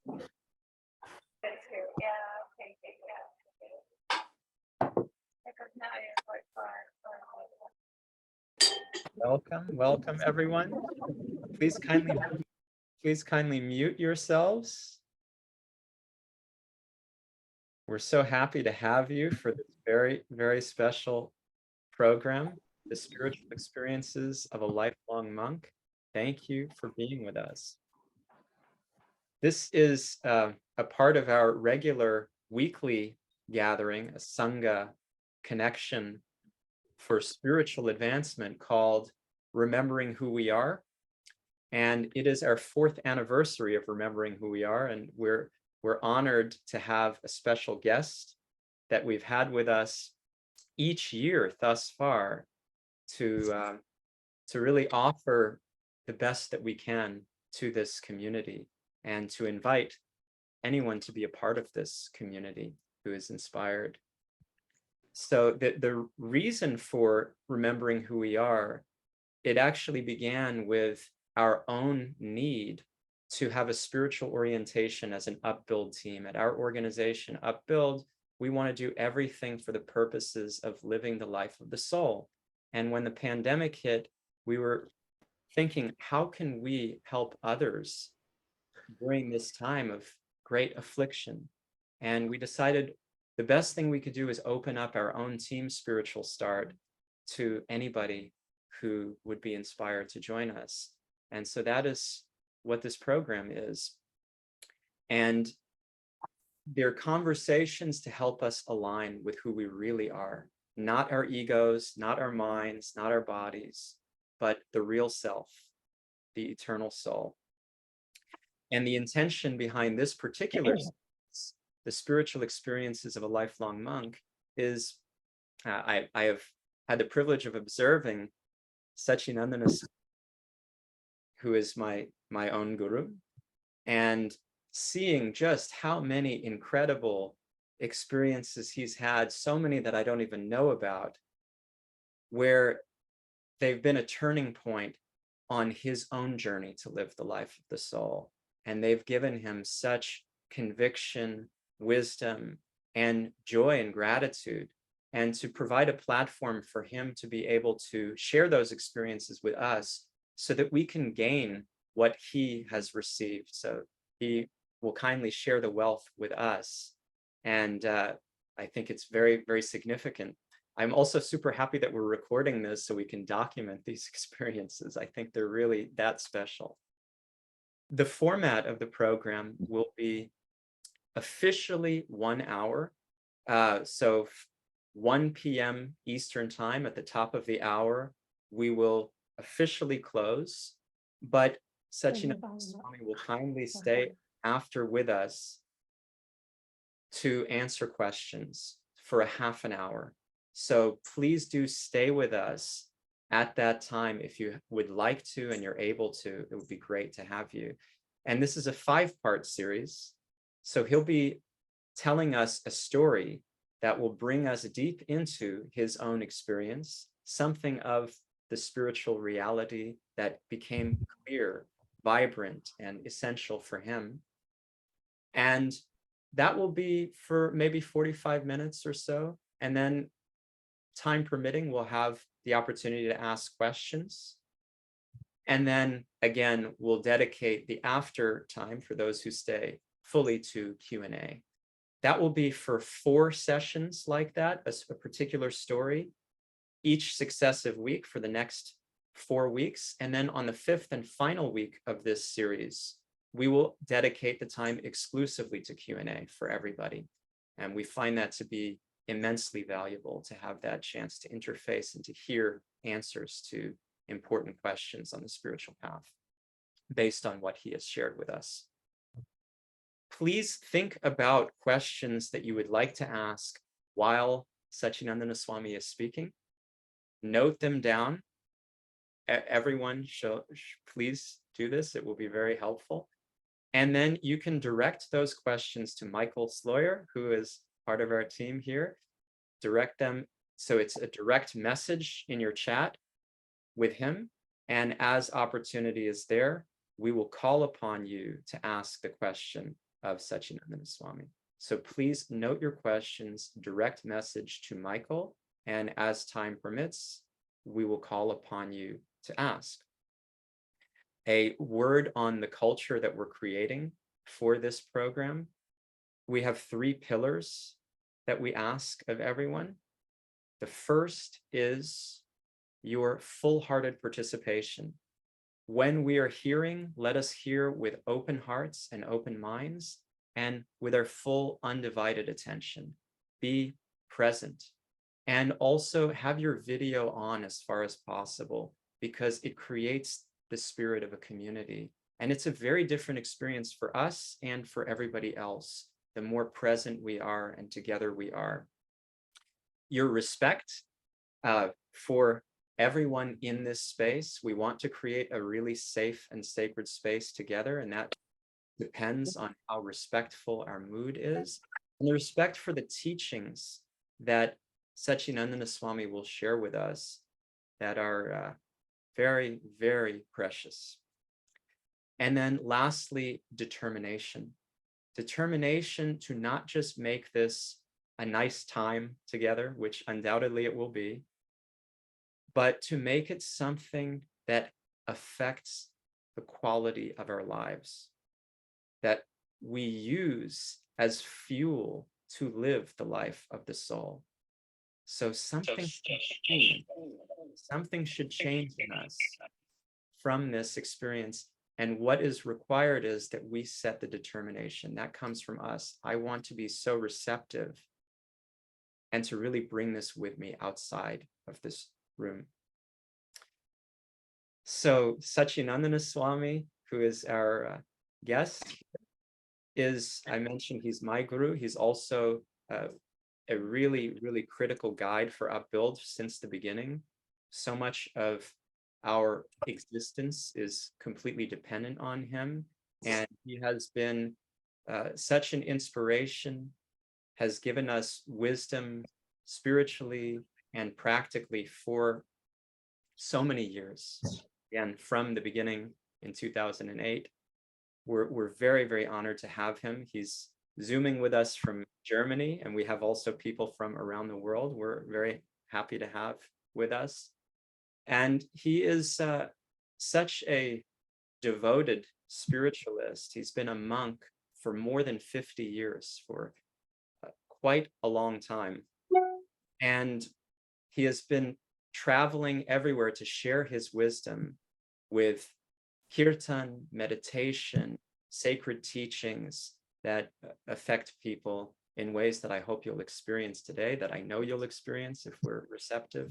That's true. Yeah. Okay. Yeah. Because now you're quite far. Welcome everyone. Please kindly mute yourselves. We're so happy to have you for this very special program, The Spiritual Experiences of a Lifelong Monk. Thank you for being with us. This is a part of our regular weekly gathering, a Sangha connection for spiritual advancement called Remembering Who We Are. And it is our 4th anniversary of Remembering Who We Are, and we're honored to have a special guest that we've had with us each year thus far to really offer the best that we can to this community and to invite anyone to be a part of this community who is inspired. So the reason for Remembering Who We Are, it actually began with our own need to have a spiritual orientation as an Upbuild team. At our organization, Upbuild, we want to do everything for the purposes of living the life of the soul. And when the pandemic hit, we were thinking, how can we help others during this time of great affliction? And we decided the best thing we could do is open up our own team spiritual start to anybody who would be inspired to join us. And so that is what this program is. And they're conversations to help us align with who we really are, not our egos, not our minds, not our bodies, but the real self, the eternal soul. And the intention behind this particular series, the spiritual experiences of a lifelong monk, is I have had the privilege of observing Sacinandana Swami, who is my own guru, and seeing just how many incredible experiences he's had, so many that I don't even know about, where they've been a turning point on his own journey to live the life of the soul. And they've given him such conviction, wisdom, and joy and gratitude, and to provide a platform for him to be able to share those experiences with us so that we can gain what he has received. So he will kindly share the wealth with us. And I think it's very significant. I'm also super happy that we're recording this so we can document these experiences. I think they're really that special. The format of the program will be officially 1 hour. So 1 p.m. Eastern time, at the top of the hour, we will officially close, but Sacinandana Swami will kindly stay after with us to answer questions for a half an hour. So please do stay with us at that time if you would like to and you're able to. It would be great to have you. And this is a 5-part series. So he'll be telling us a story that will bring us deep into his own experience, something of the spiritual reality that became clear, vibrant, and essential for him. And that will be for maybe 45 minutes or so. And then, time permitting, we'll have the opportunity to ask questions. And then again, we'll dedicate the after time for those who stay fully to Q&A. That will be for 4 sessions like that, a particular story, each successive week for the next 4 weeks. And then on the 5th and final week of this series, we will dedicate the time exclusively to Q&A for everybody. And we find that to be immensely valuable, to have that chance to interface and to hear answers to important questions on the spiritual path based on what he has shared with us. Please think about questions that you would like to ask while Sacinandana Swami is speaking. Note them down. Everyone, please do this. It will be very helpful. And then you can direct those questions to Michael Sloyer, who is part of our team here. Direct them. So it's a direct message in your chat with him. And as opportunity is there, we will call upon you to ask the question of Sacinandana Swami. So please note your questions, direct message to Michael, and as time permits, we will call upon you to ask. A word on the culture that we're creating for this program. We have 3 pillars that we ask of everyone. The first is your full-hearted participation. When we are hearing, let us hear with open hearts and open minds and with our full undivided attention. Be present and also have your video on as far as possible because it creates the spirit of a community. And it's a very different experience for us and for everybody else, the more present we are and together we are. Your respect for everyone in this space. We want to create a really safe and sacred space together, and that depends on how respectful our mood is. And the respect for the teachings that Sacinandana Swami will share with us that are very, very precious. And then lastly, determination. Determination to not just make this a nice time together, which undoubtedly it will be, but to make it something that affects the quality of our lives, that we use as fuel to live the life of the soul. So something should change in us from this experience. And what is required is that we set the determination. That comes from us. I want to be so receptive and to really bring this with me outside of this room. So Sacinandana Swami, who is our guest, I mentioned he's my guru. He's also a really, really critical guide for Upbuild since the beginning. So much of our existence is completely dependent on him. And he has been such an inspiration, has given us wisdom spiritually and practically for so many years. Again, from the beginning in 2008, we're very, very honored to have him. He's Zooming with us from Germany, and we have also people from around the world we're very happy to have with us. And he is such a devoted spiritualist. He's been a monk for more than 50 years, for quite a long time. And he has been traveling everywhere to share his wisdom with kirtan, meditation, sacred teachings that affect people in ways that I hope you'll experience today, that I know you'll experience if we're receptive.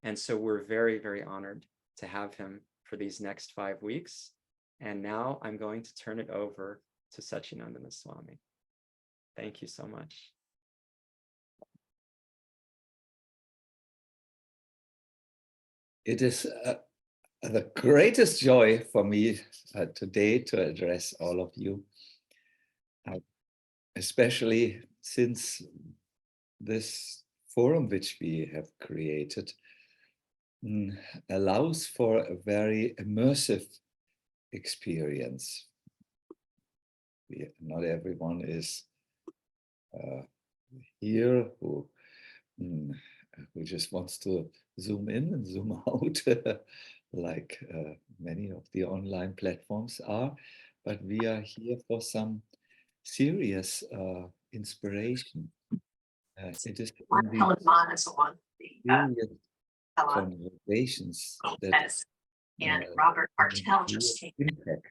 And so we're very, very honored to have him for these next 5 weeks. And now I'm going to turn it over to Sacinandana Swami. Thank you so much. It is the greatest joy for me today to address all of you, especially since this forum which we have created allows for a very immersive experience. Not everyone is here who just wants to zoom in and zoom out like many of the online platforms are, but we are here for some serious inspiration. It is serious conversations that and Robert Bartel just came. Impact.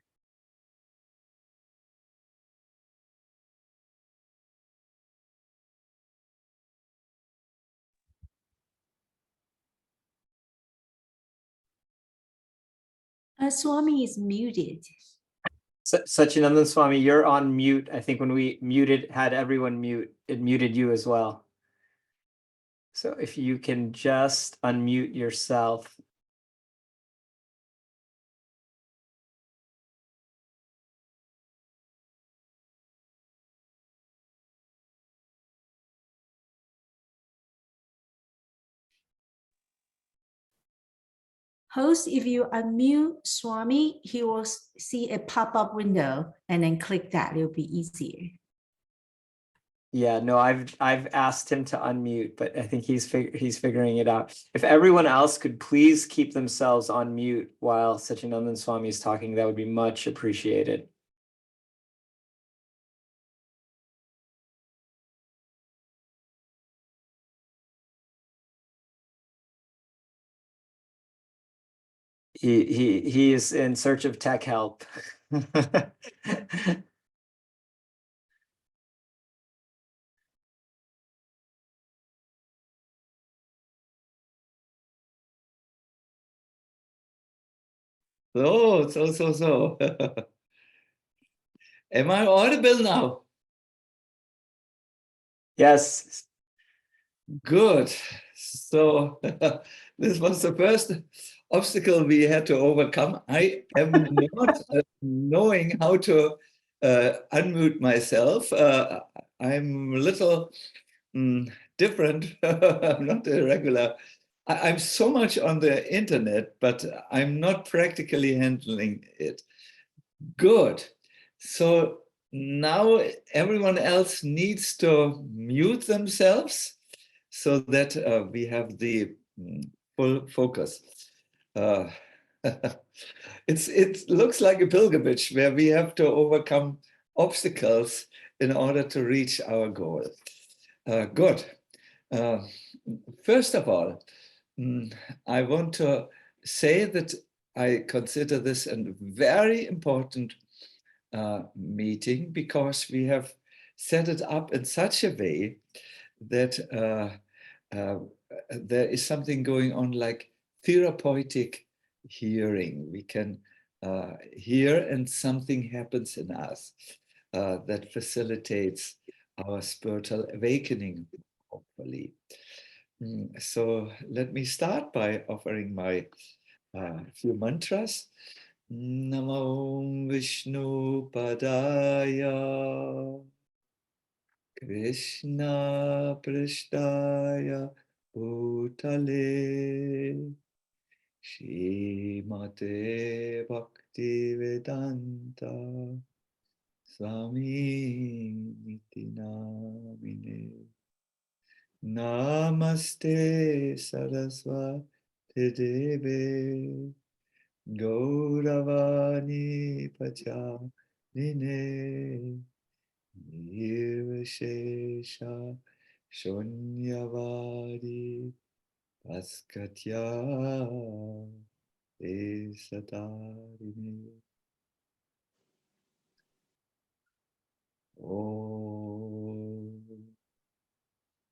Swami is muted. Sacinandana Swami, you're on mute. I think when we had everyone mute, it muted you as well. So if you can just unmute yourself. Host, if you unmute Swami, he will see a pop-up window and then click that. It'll be easier. Yeah, no, I've asked him to unmute, but I think he's figuring it out. If everyone else could please keep themselves on mute while Sacinandana Swami is talking, that would be much appreciated. He is in search of tech help. So. Am I audible now? Yes. Good. So this was the first obstacle we had to overcome. I am not knowing how to unmute myself. I'm a little different. I'm not a regular. I'm so much on the internet, but I'm not practically handling it. Good. So now everyone else needs to mute themselves so that we have the full focus. It looks like a pilgrimage where we have to overcome obstacles in order to reach our goal. Good. First of all, I want to say that I consider this a very important meeting because we have set it up in such a way that there is something going on like therapeutic hearing. We can hear and something happens in us that facilitates our spiritual awakening, hopefully. So let me start by offering my few mantras. Namo Vishnu Padaya Krishna Prishtaya Bhutale Shrimate Bhaktivedanta Swami Niti Namine Namaste Saraswati Deve Gauravani Pachanine Nirvishesha Shunyavadi Paskatya Esatarine Om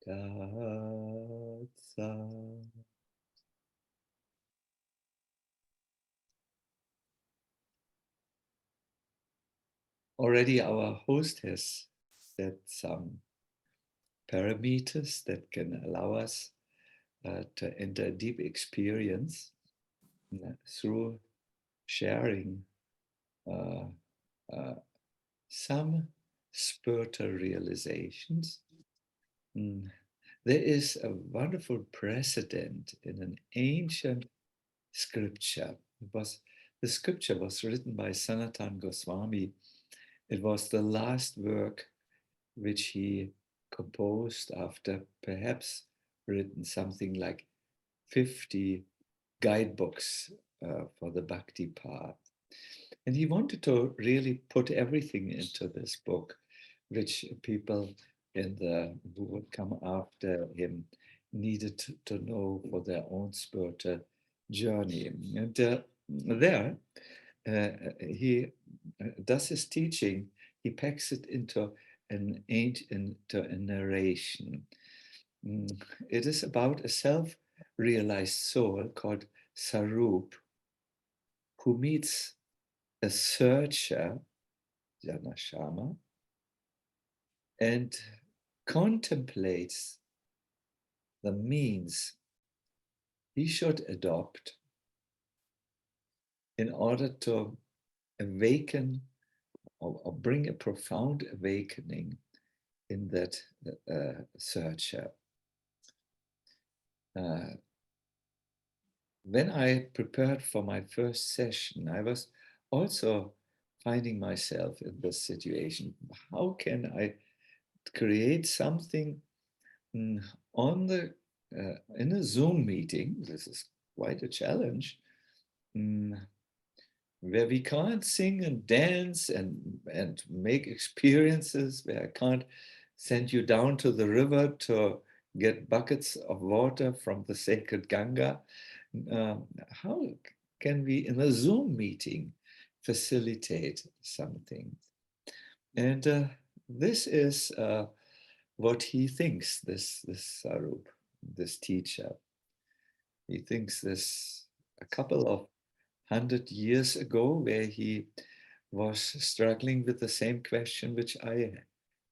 Tatsa. Already our host has set some parameters that can allow us to enter a deep experience through sharing some spiritual realizations. There is a wonderful precedent in an ancient scripture. The scripture was written by Sacinandana Swami. It was the last work which he composed after perhaps written something like 50 guidebooks for the bhakti path. And he wanted to really put everything into this book, which people who would come after him needed to know for their own spiritual journey. And there, he does his teaching, he packs it into a narration. It is about a self-realized soul called Sarup, who meets a searcher, Janashama, and contemplates the means he should adopt in order to awaken or bring a profound awakening in that searcher. when I prepared for my first session, I was also finding myself in this situation. How can I create something on the in a Zoom meeting? This is quite a challenge, where we can't sing and dance and make experiences, where I can't send you down to the river to get buckets of water from the sacred Ganga. How can we, in a Zoom meeting, facilitate something? And this is what he thinks, this Sarup, this teacher. He thinks this a couple of 100 years ago, where he was struggling with the same question which I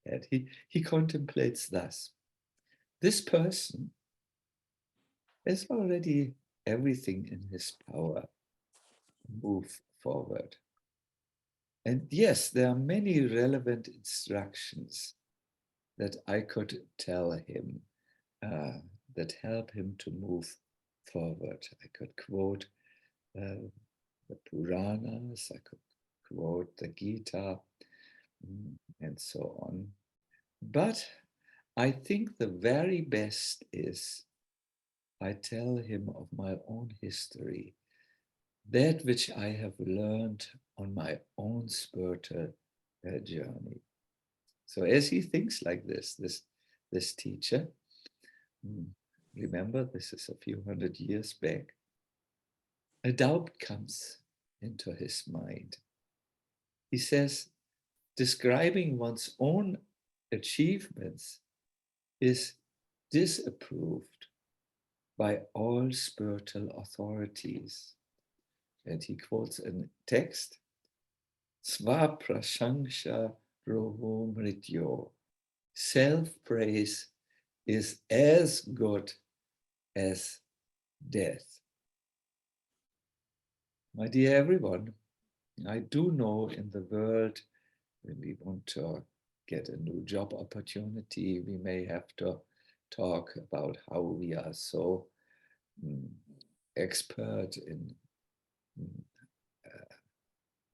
had. He contemplates thus: this person has already everything in his power to move forward. And yes, there are many relevant instructions that I could tell him that help him to move forward. I could quote the Puranas, I could quote the Gita, and so on. But I think the very best is I tell him of my own history, that which I have learned on my own spiritual journey. So as he thinks like this teacher, remember, this is a few hundred years back, a doubt comes into his mind. He says, describing one's own achievements is disapproved by all spiritual authorities. And he quotes a text, Sva prashangsha roho mrityo. Self-praise is as good as death. My dear everyone, I do know in the world, when we want to get a new job opportunity, we may have to talk about how we are so expert in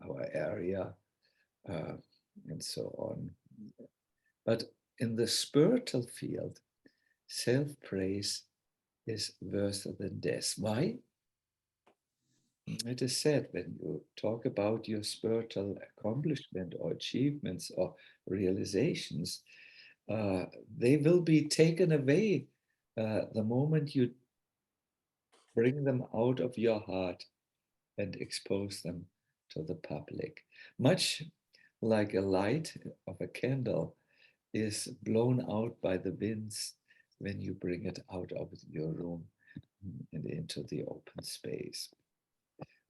our area and so on. But in the spiritual field, self-praise is worse than death. Why? It is said when you talk about your spiritual accomplishment or achievements or realizations, they will be taken away the moment you bring them out of your heart and expose them to the public. Much like a light of a candle is blown out by the winds when you bring it out of your room and into the open space.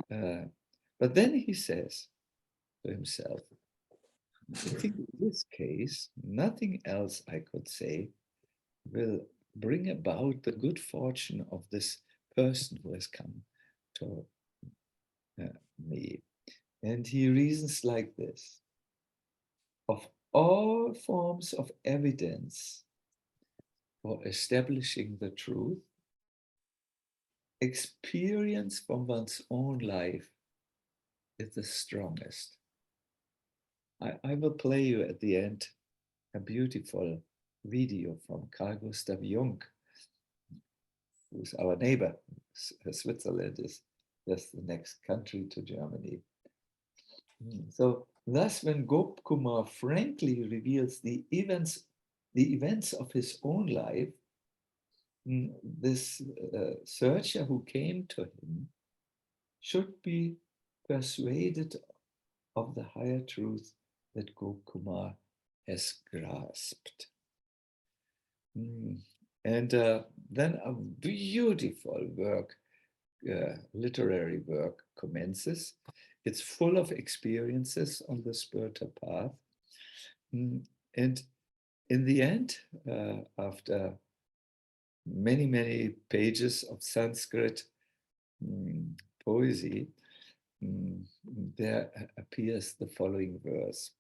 But then he says to himself, I think in this case, nothing else I could say will bring about the good fortune of this person who has come to me. And he reasons like this: of all forms of evidence for establishing the truth, experience from one's own life is the strongest. I will play you at the end a beautiful video from Carl Gustav Jung, who's our neighbor. Switzerland is just the next country to Germany. So thus, when Gopkumar frankly reveals the events of his own life, this searcher who came to him should be persuaded of the higher truth that Gopkumar has grasped. And then a beautiful work, literary work, commences. It's full of experiences on the spiritual path. And in the end, after many, many pages of Sanskrit poesy, there appears the following verse.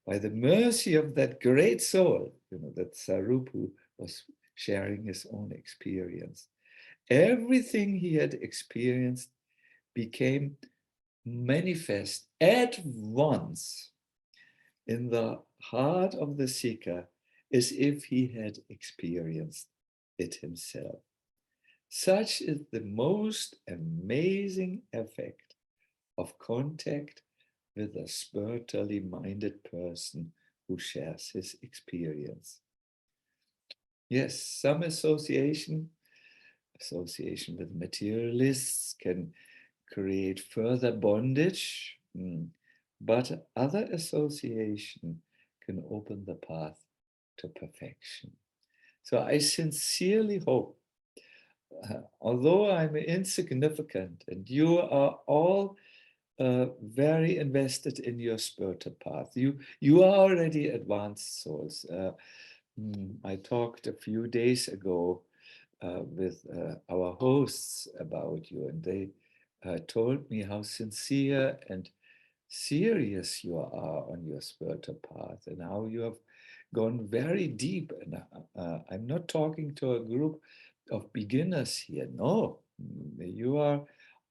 By the mercy of that great soul, that Sarup who was sharing his own experience, everything he had experienced became manifest at once in the heart of the seeker as if he had experienced it himself. Such is the most amazing effect of contact with a spiritually minded person who shares his experience. Yes, some association with materialists can create further bondage, but other association can open the path to perfection. So I sincerely hope, although I'm insignificant and you are all very invested in your spiritual path, you are already advanced souls. I talked a few days ago with our hosts about you, and they told me how sincere and serious you are on your spiritual path and how you have gone very deep. And I'm not talking to a group of beginners here. No, you are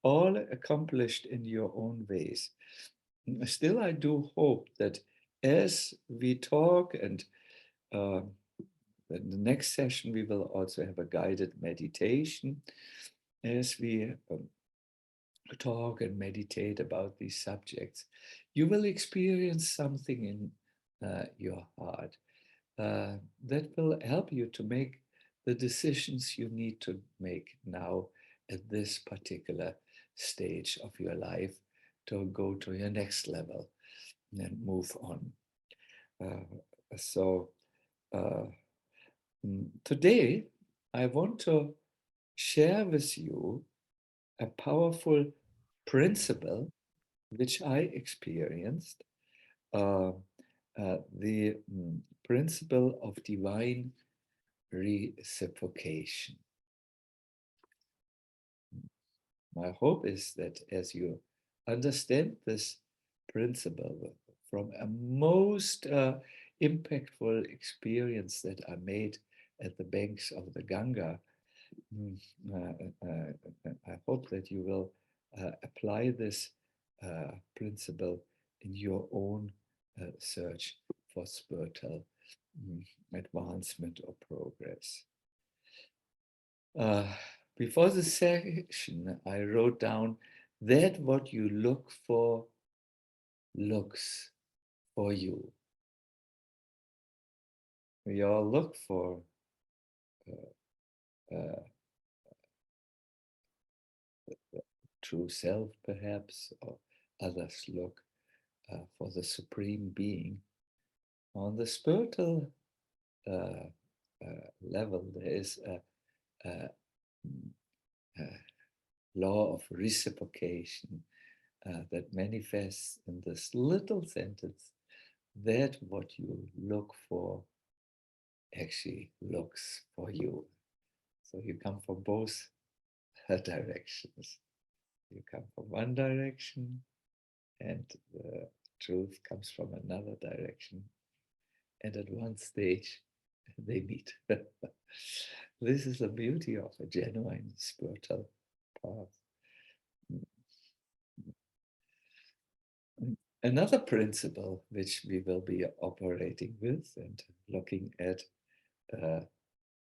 all accomplished in your own ways. Still, I do hope that as we talk, and in the next session, we will also have a guided meditation as we talk and meditate about these subjects, you will experience something in your heart that will help you to make the decisions you need to make now at this particular stage of your life to go to your next level and move on. Today, I want to share with you a powerful principle which I experienced, the principle of divine reciprocation. My hope is that as you understand this principle from a most impactful experience that I made at the banks of the Ganga, I hope that you will apply this principle in your own search for spiritual advancement or progress. Before the session, I wrote down that what you look for looks for you. We all look for true self, perhaps, or others look for the supreme being. On the spiritual level, there is a law of reciprocation that manifests in this little sentence, that what you look for actually looks for you. So you come from both directions. You come from one direction and the truth comes from another direction. And at one stage, they meet. This is the beauty of a genuine spiritual path. Another principle which we will be operating with and looking at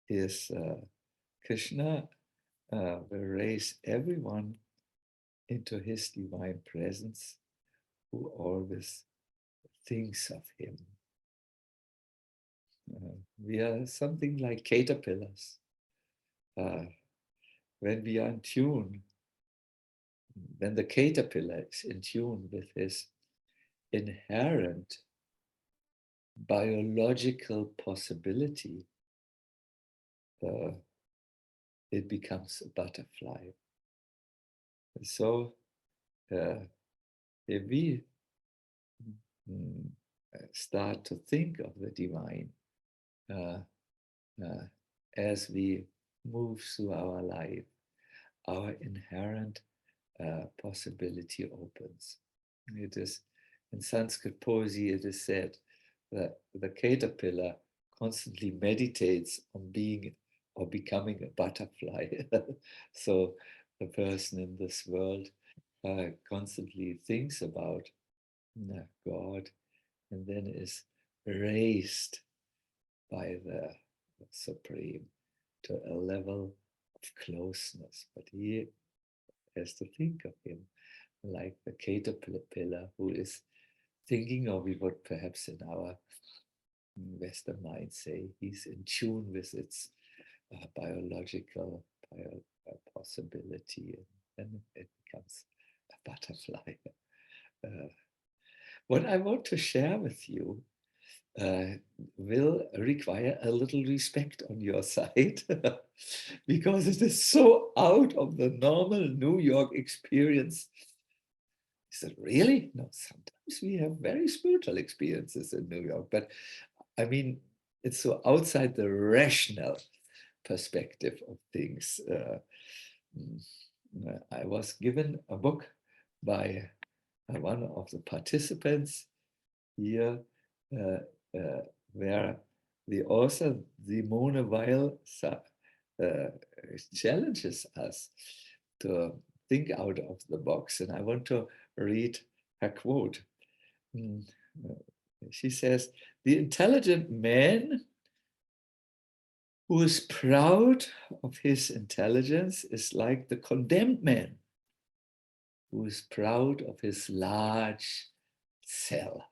is Krishna will raise everyone into his divine presence who always thinks of him. We are something like caterpillars. When we are in tune, when the caterpillar is in tune with his inherent biological possibility, it becomes a butterfly. So if we start to think of the divine as we move through our life, our inherent possibility opens. It is, in Sanskrit poesy, it is said that the caterpillar constantly meditates on being or becoming a butterfly. So the person in this world constantly thinks about God and then is raised by the Supreme to a level of closeness. But he has to think of him like the caterpillar who is thinking, or we would perhaps in our Western mind say, he's in tune with its biological possibility, and then it becomes a butterfly. What I want to share with you will require a little respect on your side because it is so out of the normal New York experience. Is it really? No, sometimes we have very spiritual experiences in New York, but I mean, it's so outside the rational perspective of things. I was given a book by one of the participants here, where the author, Simone Weil, challenges us to think out of the box. And I want to read her quote. She says, "The intelligent man who is proud of his intelligence is like the condemned man who is proud of his large cell."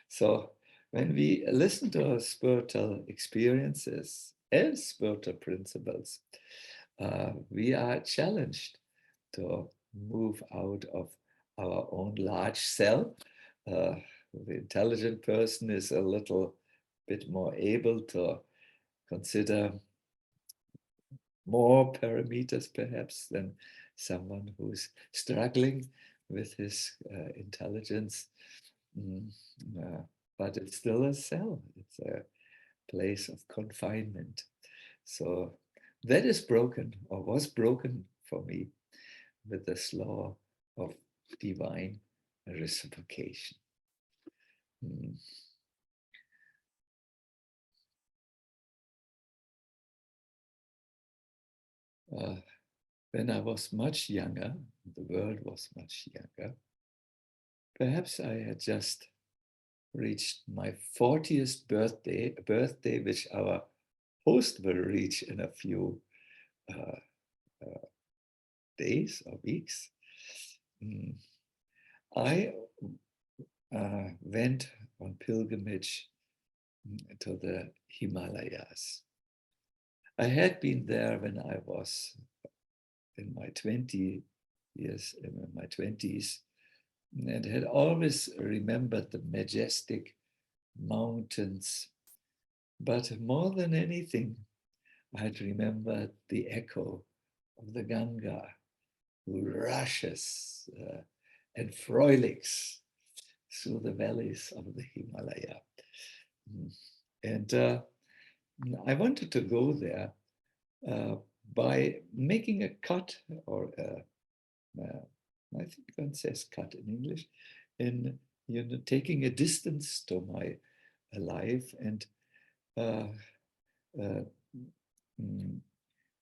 So when we listen to spiritual experiences and spiritual principles, we are challenged to move out of our own large cell. The intelligent person is a little bit more able to consider more parameters perhaps than someone who's struggling with his intelligence. But it's still a cell. It's a place of confinement. So that is broken, or was broken for me, with this law of divine reciprocation. When I was much younger, the world was much younger, perhaps I had just reached my 40th birthday, which our host will reach in a few days or weeks. I went on pilgrimage to the Himalayas. I had been there when I was in my 20s, and had always remembered the majestic mountains. But more than anything, I had remembered the echo of the Ganga, who rushes and frolics through the valleys of the Himalaya. And I wanted to go there by making a cut, or I think one says cut in English, in taking a distance to my life and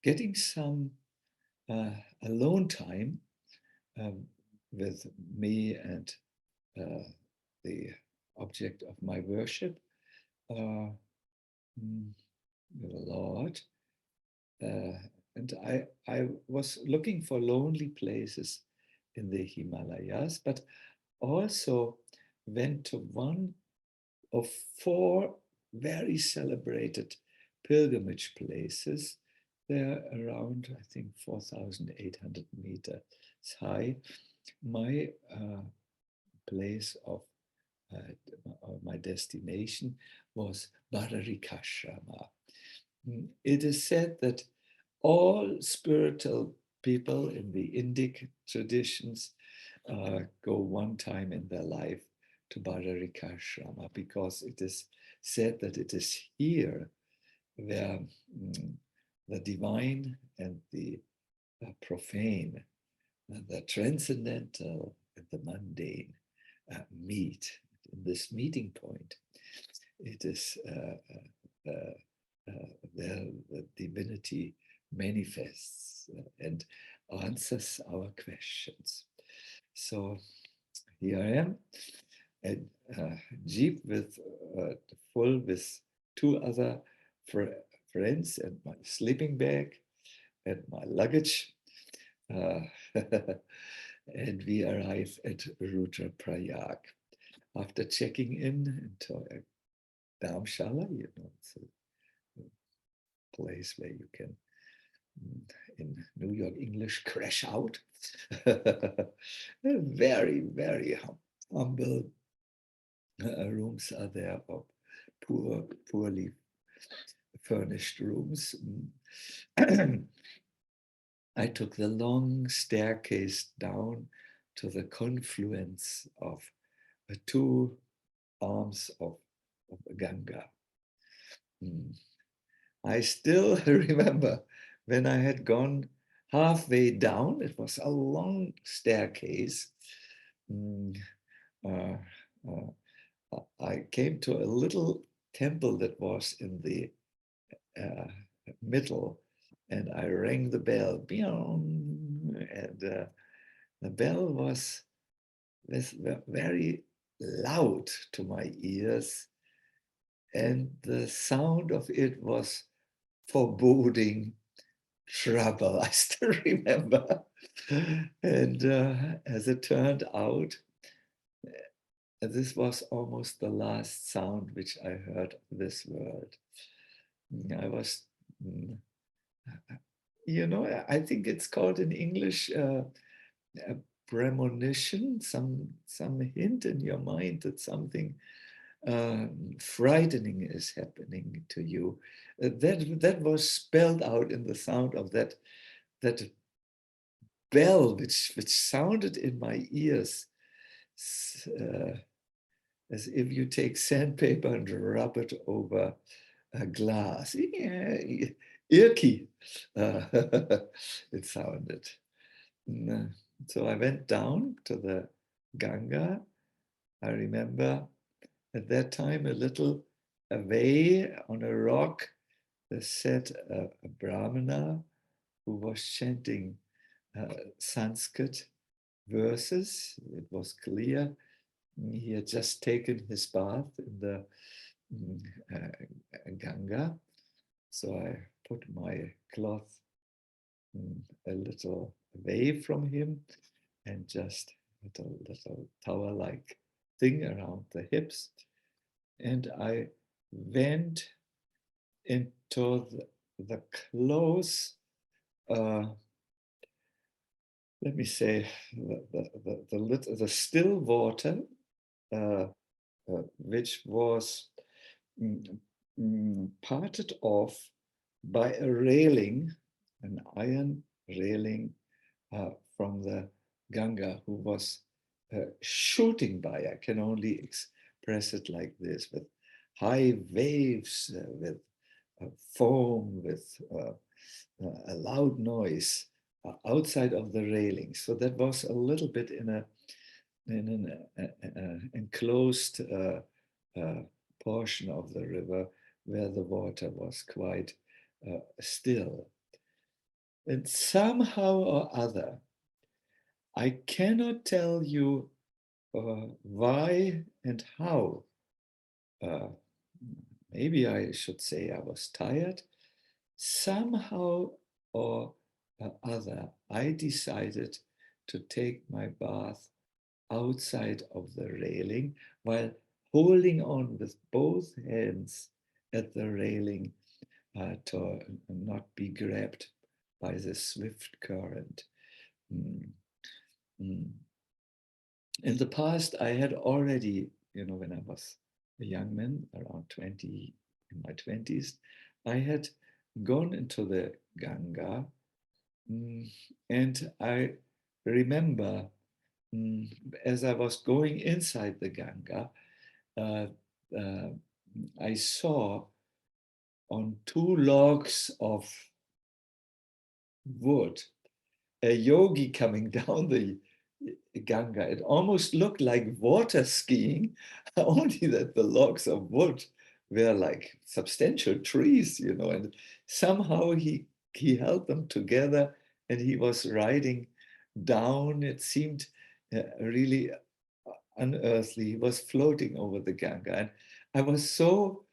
getting some alone time with me and the object of my worship, the Lord. And I was looking for lonely places in the Himalayas, but also went to one of 4 very celebrated pilgrimage places. They're around, I think, 4,800 meters high. My place of my destination was Badarikashrama. It is said that all spiritual people in the Indic traditions go one time in their life to Badarikashrama, because it is said that it is here where the divine and the profane, the transcendental and the mundane meet. In this meeting point, it is the divinity manifests and answers our questions. So here I am, a jeep with full with two other friends and my sleeping bag and my luggage. And we arrive at Rudraprayag. After checking in into a Dharamshala, you know, it's a place where you can, in New York English, crash out. Very, very humble rooms are there, of poorly furnished rooms. I took the long staircase down to the confluence of the two arms of Ganga. I still remember when I had gone halfway down, it was a long staircase. I came to a little temple that was in the middle, and I rang the bell, and the bell was very loud to my ears, and the sound of it was foreboding trouble. I still remember. And as it turned out, this was almost the last sound which I heard of this world. I was, you know, I think it's called in English a premonition, some hint in your mind that something frightening is happening to you. That was spelled out in the sound of that bell, which sounded in my ears as if you take sandpaper and rub it over a glass. Irky, it sounded. So I went down to the Ganga. I remember at that time, a little away on a rock, there sat a Brahmana who was chanting Sanskrit verses. It was clear he had just taken his bath in the Ganga. So I put my cloth a little away from him and just a little tower-like thing around the hips. And I went into the close, let me say, the still water, which was parted off by a railing, an iron railing from the Ganga, who was shooting by. I can only express it like this, with high waves, with foam, with a loud noise outside of the railing. So that was a little bit in an enclosed portion of the river where the water was quite still. And somehow or other, I cannot tell you why and how. Maybe I should say I was tired. Somehow or other, I decided to take my bath outside of the railing while holding on with both hands at the railing to not be grabbed by the swift current. In the past, I had already, you know, when I was a young man, around 20, in my 20s, I had gone into the Ganga, and I remember as I was going inside the Ganga, I saw on two logs of wood a yogi coming down the Ganga. It almost looked like water skiing, only that the logs of wood were like substantial trees, you know, and somehow he held them together, and he was riding down. It seemed really unearthly. He was floating over the Ganga, and I was so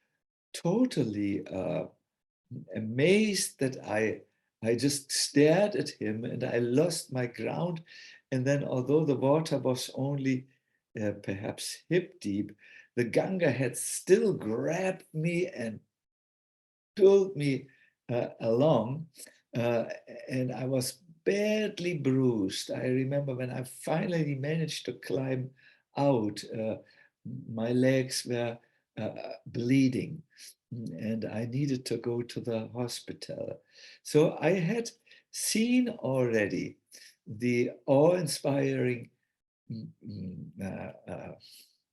totally amazed that I just stared at him, and I lost my ground. And then, although the water was only perhaps hip deep, the Ganga had still grabbed me and pulled me along, and I was badly bruised. I remember when I finally managed to climb out, my legs were bleeding, and I needed to go to the hospital. So I had seen already the awe-inspiring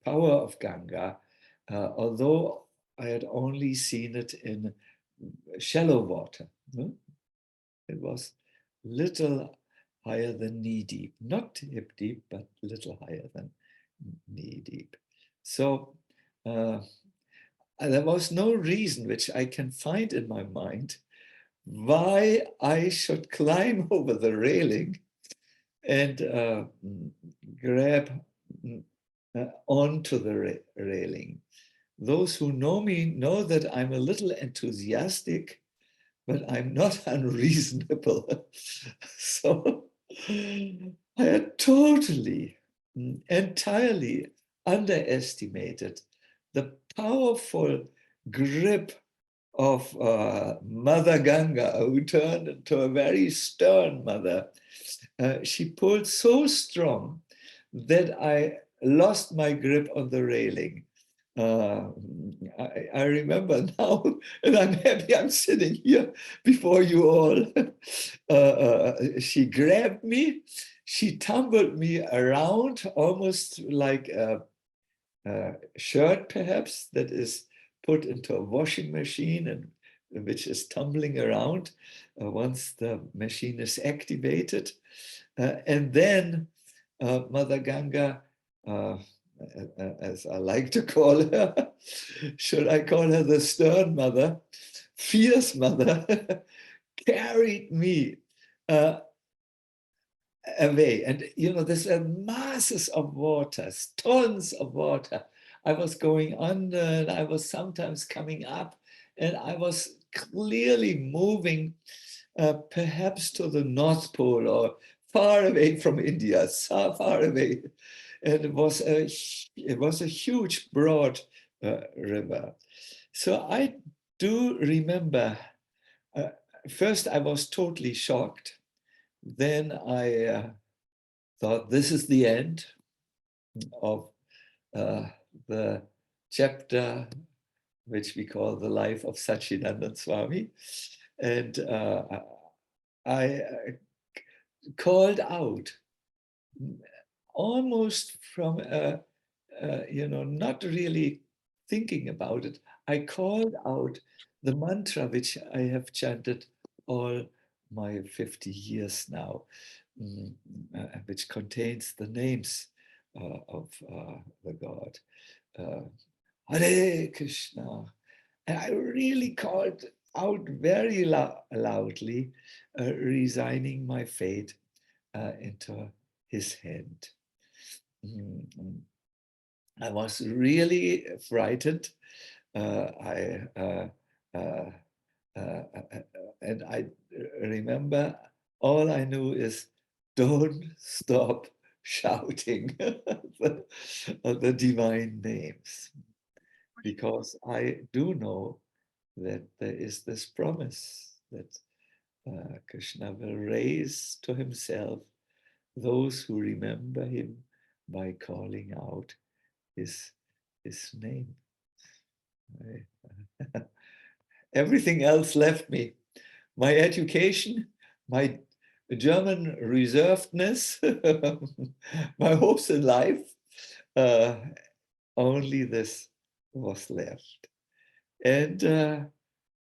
power of Ganga, although I had only seen it in shallow water. It was little higher than knee deep, not hip deep, but little higher than knee deep. So there was no reason which I can find in my mind why I should climb over the railing and grab onto the railing. Those who know me know that I'm a little enthusiastic, but I'm not unreasonable. So I had totally, entirely underestimated the powerful grip of Mother Ganga, who turned into a very stern mother. She pulled so strong that I lost my grip on the railing. I remember now, and I'm happy I'm sitting here before you all. She grabbed me, she tumbled me around almost like a shirt perhaps that is put into a washing machine and which is tumbling around once the machine is activated. And then Mother Ganga, as I like to call her, should I call her the stern mother, fierce mother, carried me away. And, you know, there's masses of water, tons of water. I was going under and I was sometimes coming up, and I was clearly moving perhaps to the North Pole or far away from India, so far away. And it was a huge, broad river. So I do remember, first I was totally shocked. Then I thought, this is the end of the chapter which we call the life of Sacinandana Swami. And I called out, almost from, not really thinking about it. I called out the mantra which I have chanted all my 50 years now, which contains the names of the God. Hare Krishna. And I really called out very loudly, resigning my fate into his hand. I was really frightened. And I remember all I knew is, don't stop shouting the divine names, because I do know that there is this promise that Krishna will raise to himself those who remember him by calling out his name. Everything else left me. My education, my German reservedness, my hopes in life, only this was left. And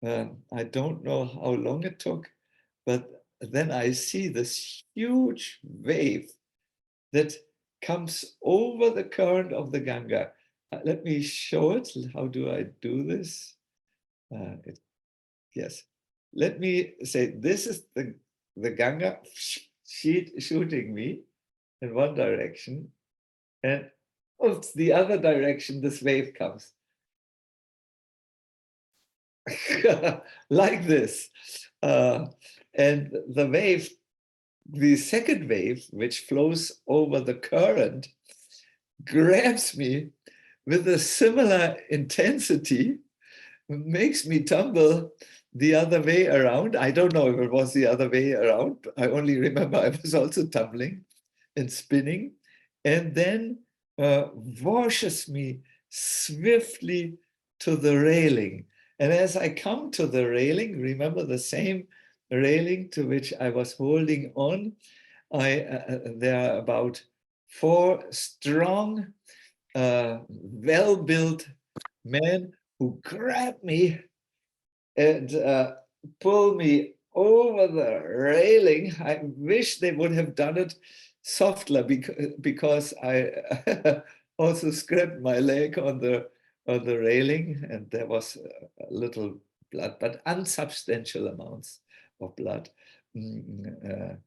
I don't know how long it took, but then I see this huge wave that comes over the current of the Ganga, Let me show it. How do I do this? Yes. Let me say, this is the Ganga shooting me in one direction, and oops, the other direction, this wave comes. Like this. And the wave, the second wave, which flows over the current, grabs me with a similar intensity, makes me tumble the other way around. I don't know if it was the other way around. I only remember I was also tumbling and spinning, and then washes me swiftly to the railing. And as I come to the railing, remember the same railing to which I was holding on, there are about 4 strong, well-built men who grab me and pull me over the railing. I wish they would have done it softly, because I also scraped my leg on the railing, and there was a little blood, but unsubstantial amounts of blood. I'm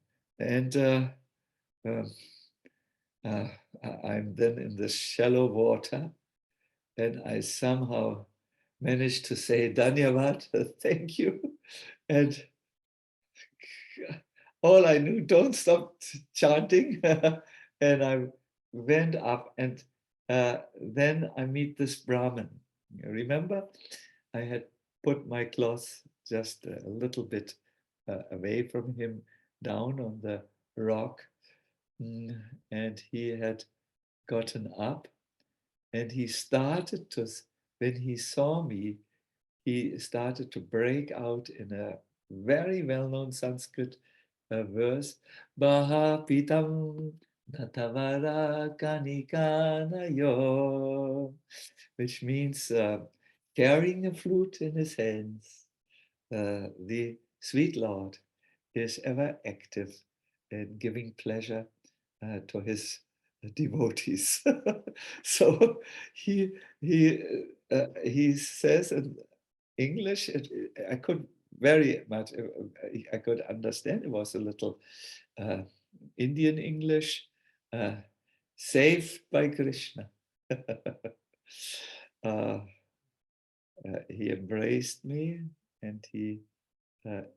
then in the shallow water, and I somehow managed to say Dhanyavad, thank you. And all I knew, don't stop chanting. And I went up, and then I meet this Brahmin. Remember, I had put my cloth just a little bit away from him, down on the rock. And he had gotten up, and he started to, when he saw me, he started to break out in a very well-known Sanskrit verse, Baha Pitam Natavara Kanikanayo, which means carrying a flute in his hands. The sweet Lord is ever active in giving pleasure to his devotees. So he says in English, I could very much, I could understand. It was a little Indian English, saved by Krishna. He embraced me, and he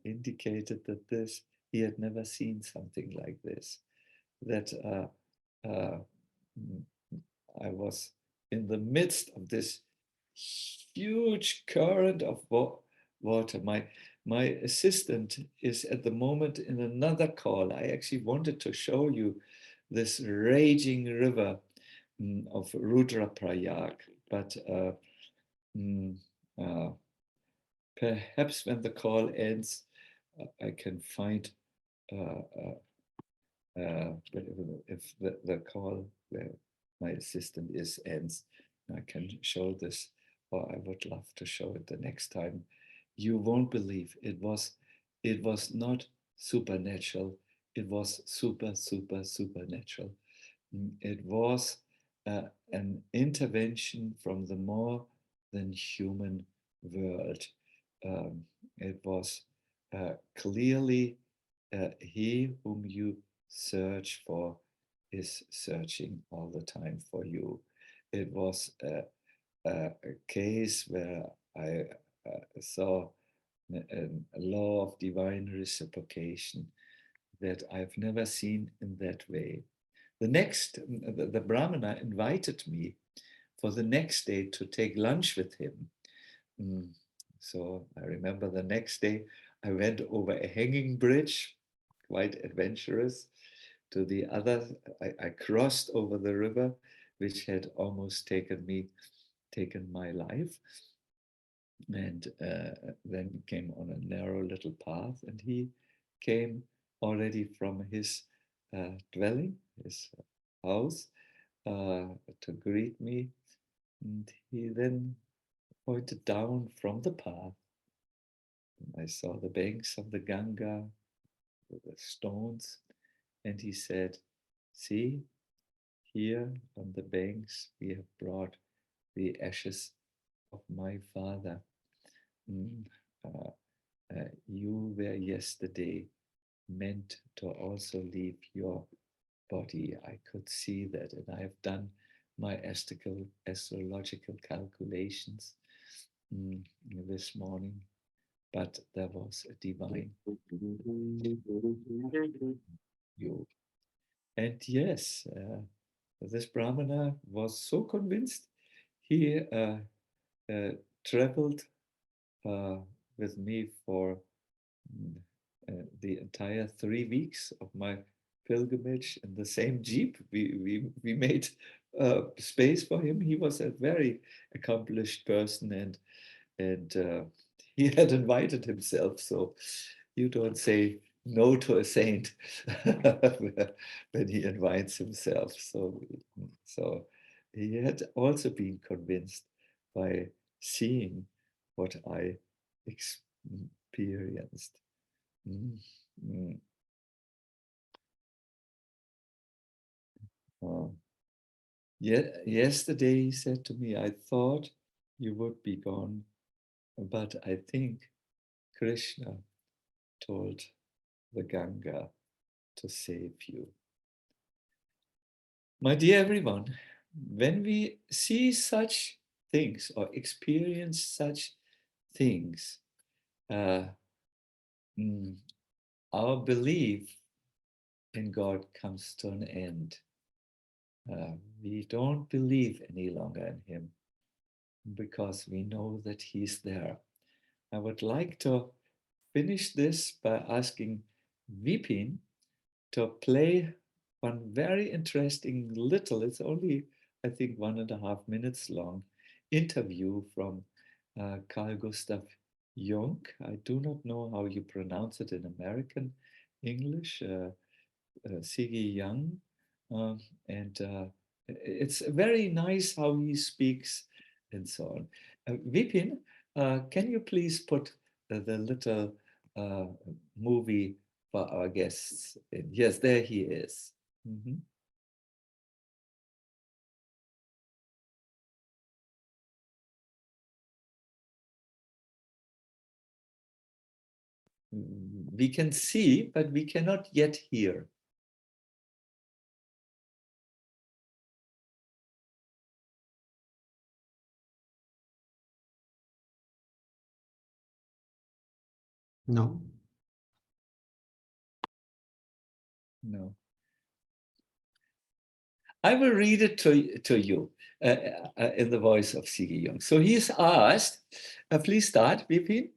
indicated that he had never seen something like this, that I was in the midst of this huge current of water. My assistant is at the moment in another call. I actually wanted to show you this raging river of Rudraprayag, but perhaps when the call ends, I can find if the call where my assistant ends, I can show this, or I would love to show it the next time. You won't believe it was not supernatural. It was supernatural. It was an intervention from the more than human world. It was clearly he whom you search for is searching all the time for you. It was a case where I saw a law of divine reciprocation that I've never seen in that way. The Brahmana invited me for the next day to take lunch with him. So I remember the next day I went over a hanging bridge, quite adventurous, to the other. I crossed over the river, which had almost taken my life, and then came on a narrow little path, and he came already from his dwelling, his house, to greet me, and he then pointed down from the path. I saw the banks of the Ganga with the stones, and he said, see, here on the banks we have brought the ashes of my father. You were yesterday meant to also leave your body. I could see that, and I have done my astrological calculations this morning, but there was a divine you. And yes, this Brahmana was so convinced. He traveled with me for the entire 3 weeks of my pilgrimage in the same jeep. We made space for him. He was a very accomplished person, and he had invited himself. So you don't say no to a saint when he invites himself. So he had also been convinced by seeing what I experienced. Yesterday he said to me, I thought you would be gone, but I think Krishna told the Ganga to save you. My dear everyone, when we see such things or experience such things, our belief in God comes to an end. We don't believe any longer in him because we know that he's there. I would like to finish this by asking Vipin to play one very interesting little, it's only, I think, 1.5 minutes long, interview from Carl Gustav Jung. I do not know how you pronounce it in American English, Siggy Young. And it's very nice how he speaks and so on. Vipin, can you please put the little movie for our guests in? Yes, there he is. We can see, but we cannot yet hear. No. No. I will read it to you in the voice of Siggy Young. So he's asked, please start, Vipin.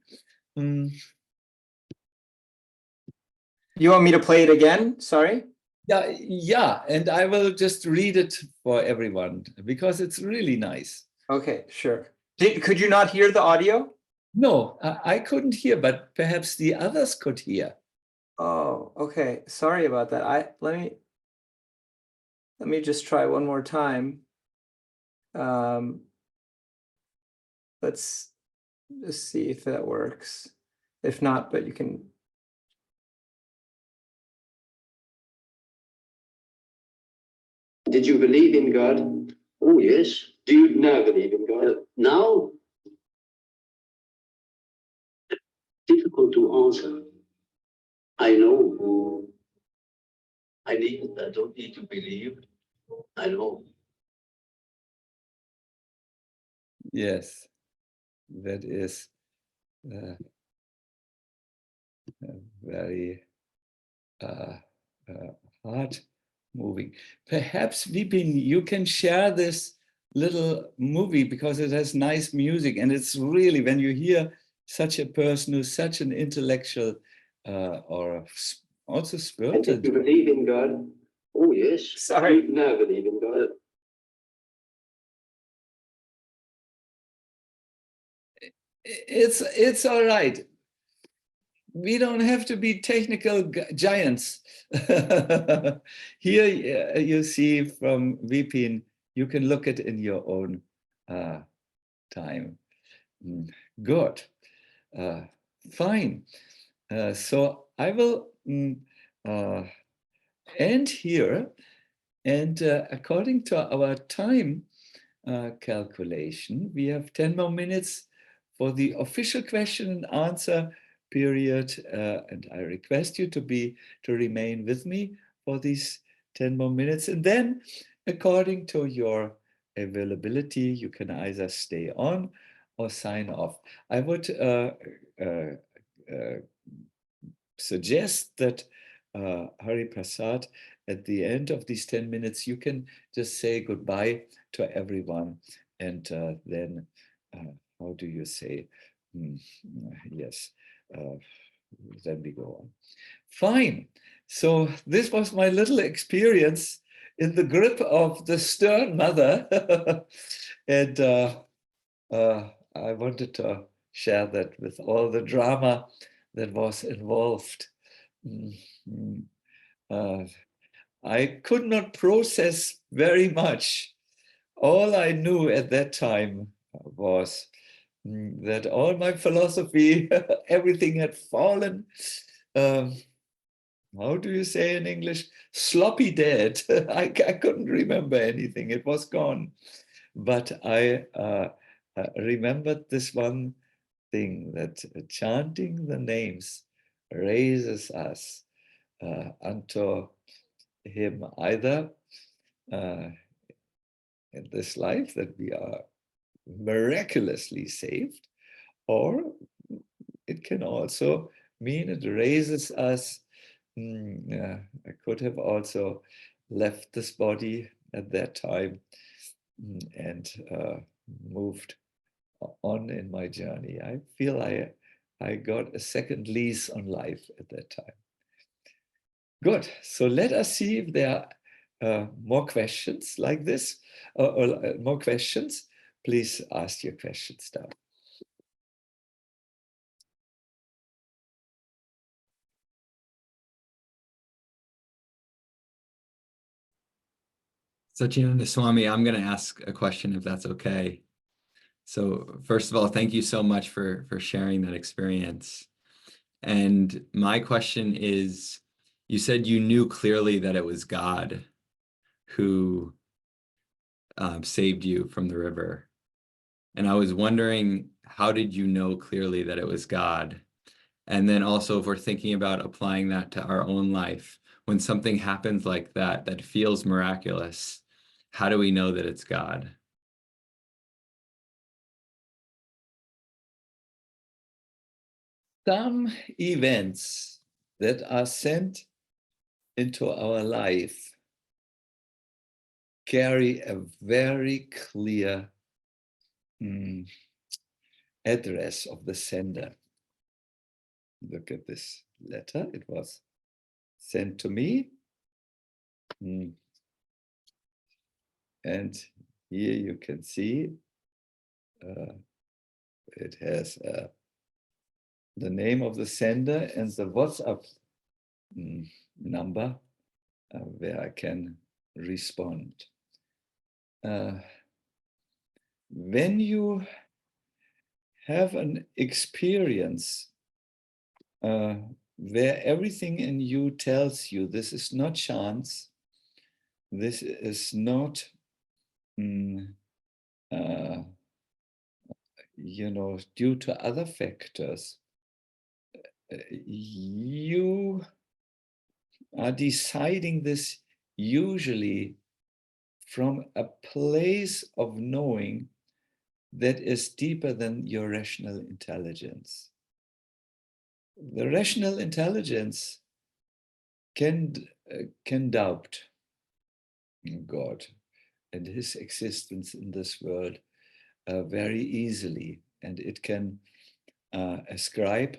You want me to play it again? Sorry. Yeah, and I will just read it for everyone because it's really nice. Okay, sure. Could you not hear the audio? No, I couldn't hear, but perhaps the others could hear. Oh, okay. Sorry about that. Let me just try one more time. Let's just see if that works. If not, but you can. Did you believe in God? Oh, yes. Do you now believe in God? Now? Difficult to answer. I know. I don't need to believe. I know. Yes, that is very heart moving. Perhaps, Vipin, you can share this little movie because it has nice music, and it's really, when you hear such a person who's such an intellectual or also spirited. Did you believe in God? Oh, yes. Sorry. Do you now believe in God? It's all right. We don't have to be technical giants. Here you see from Vipin, you can look at in your own time. Good. Fine. So I will end here. And according to our time, calculation. We have 10 more minutes for the official question and answer period, and I request you to remain with me for these 10 more minutes, and then according to your availability you can either stay on or sign off. I would suggest that Hari Prasad, at the end of these 10 minutes, you can just say goodbye to everyone, and then, how do you say? Yes, then we go on. Fine. So this was my little experience in the grip of the stern mother, and I wanted to share that with all the drama that was involved. I could not process very much. All I knew at that time was that all my philosophy, everything had fallen. How do you say in English? Sloppy dead. I couldn't remember anything. It was gone. But I remembered this one thing, that chanting the names raises us unto him, either in this life that we are miraculously saved, or it can also mean it raises us. I could have also left this body at that time and moved on in my journey. I feel I got a second lease on life at that time. Good. So let us see if there are more questions like this, or more questions. Please ask your questions now. Sacinandana Swami, I'm going to ask a question if that's okay. So first of all, thank you so much for sharing that experience. And my question is, you said you knew clearly that it was God who saved you from the river. And I was wondering, how did you know clearly that it was God? And then also, if we're thinking about applying that to our own life, when something happens like that, that feels miraculous, how do we know that it's God? Some events that are sent into our life carry a very clear address of the sender. Look at this letter. It was sent to me. And here you can see it has the name of the sender and the WhatsApp number where I can respond. When you have an experience where everything in you tells you this is not chance, this is not due to other factors, you are deciding this usually from a place of knowing that is deeper than your rational intelligence. The rational intelligence can doubt God and his existence in this world very easily, and it can ascribe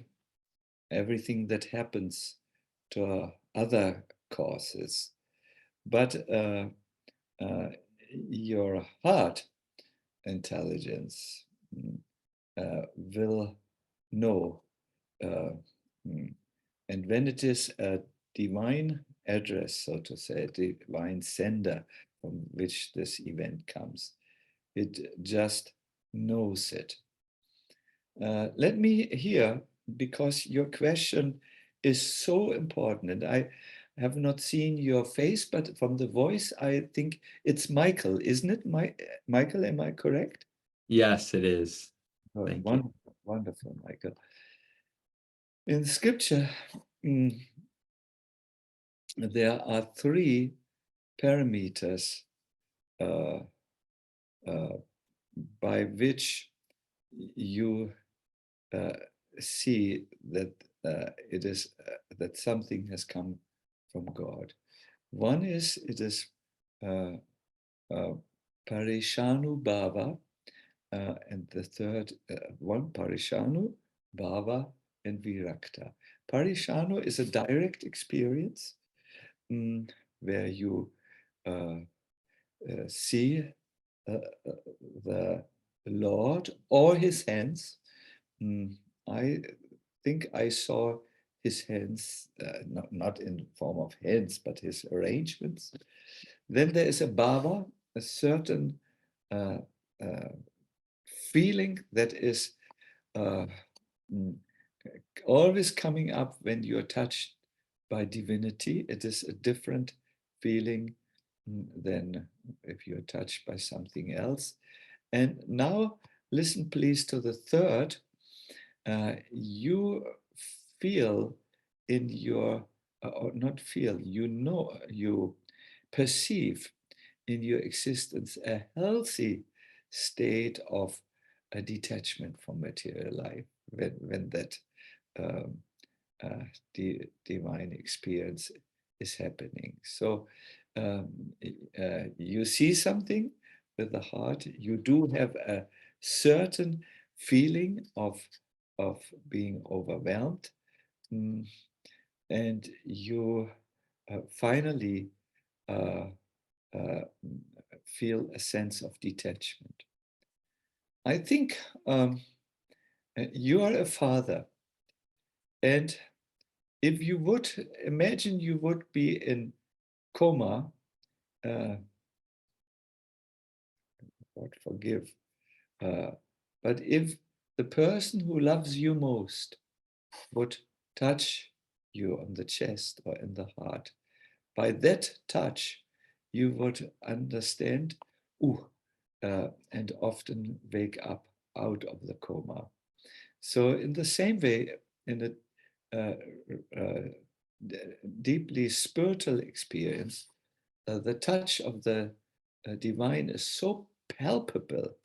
everything that happens to other causes. But your heart intelligence will know, and when it is a divine address, so to say, a divine sender from which this event comes, it just knows it. Let me hear, because your question is so important, and have not seen your face, but from the voice, I think it's Michael, isn't it? Michael, am I correct? Yes, it is. Oh, Thank you. wonderful, wonderful, Michael. In scripture, there are 3 parameters by which you see that it is that something has come from God. One is it is Parishanu Bhava, and the third one, Parishanu, Bhava, and Virakta. Parishanu is a direct experience where you see the Lord or his hands. I think I saw his hands, not in form of hands, but his arrangements. Then there is a bhava, a certain feeling that is always coming up when you're touched by divinity. It is a different feeling than if you're touched by something else. And now listen please to the third. You feel in your, or not feel, you know, you perceive in your existence a healthy state of a detachment from material life when that the divine experience is happening. So you see something with the heart, you do have a certain feeling of being overwhelmed, and you finally feel a sense of detachment. I think you are a father, and if you would imagine you would be in coma, God forgive, but if the person who loves you most would touch you on the chest or in the heart, by that touch, you would understand, and often wake up out of the coma. So in the same way, in a deeply spiritual experience, the touch of the divine is so palpable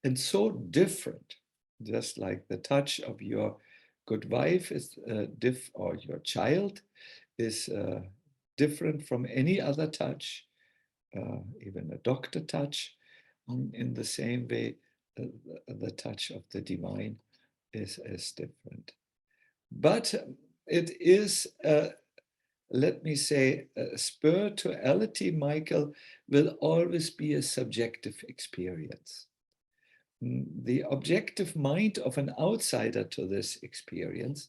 and so different, just like the touch of your good wife is or your child is different from any other touch, even a doctor touch. In the same way, the touch of the divine is different. But it is, let me say, spirituality, Michael, will always be a subjective experience. The objective mind of an outsider to this experience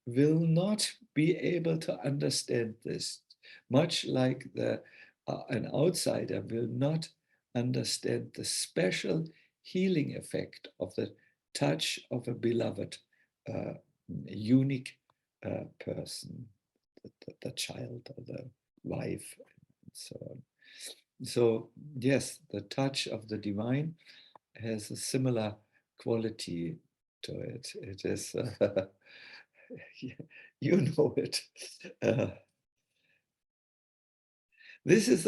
will not be able to understand this, much like an outsider will not understand the special healing effect of the touch of a beloved, unique person, the child or the wife, and so on. So yes, the touch of the divine has a similar quality to it. It is, you know it. This is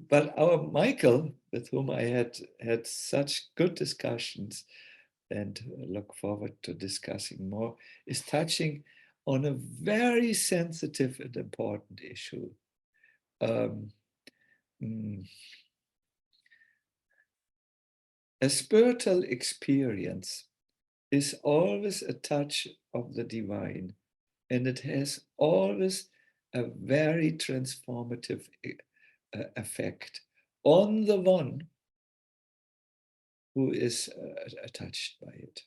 but our Michael, with whom I had such good discussions and look forward to discussing more, is touching on a very sensitive and important issue. A spiritual experience is always a touch of the divine, and it has always a very transformative effect on the one who is touched by it.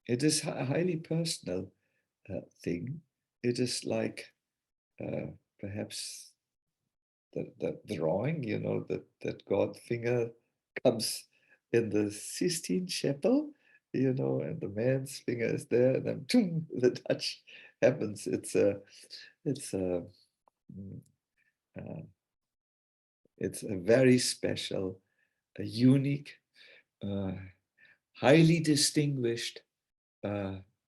It is a highly personal thing. It is like perhaps the drawing, you know, that God finger comes in the Sistine Chapel you know, and the man's finger is there, and then boom, the touch happens. It's a mm, uh, it's a very special, a unique, highly distinguished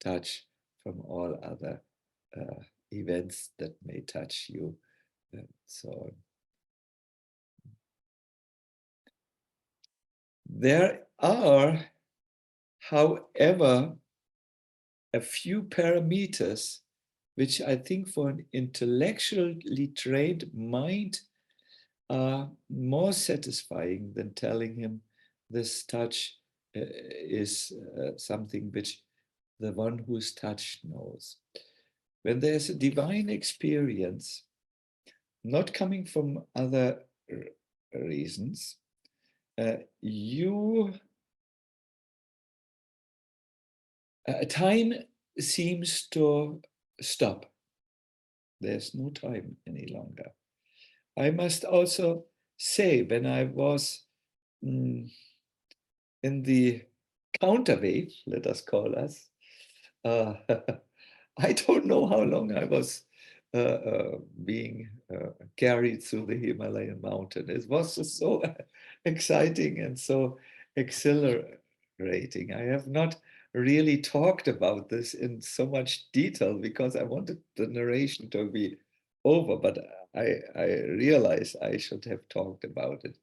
touch from all other events that may touch you. So there are, however, a few parameters which I think for an intellectually trained mind are more satisfying than telling him this touch is something which the one who is touched knows. When there's a divine experience, not coming from other reasons, time seems to stop. There's no time any longer. I must also say, when I was in the counterwave, let us call us, I don't know how long I was being carried through the Himalayan mountain. It was just so exciting and so exhilarating. I have not really talked about this in so much detail because I wanted the narration to be over, but I realized I should have talked about it.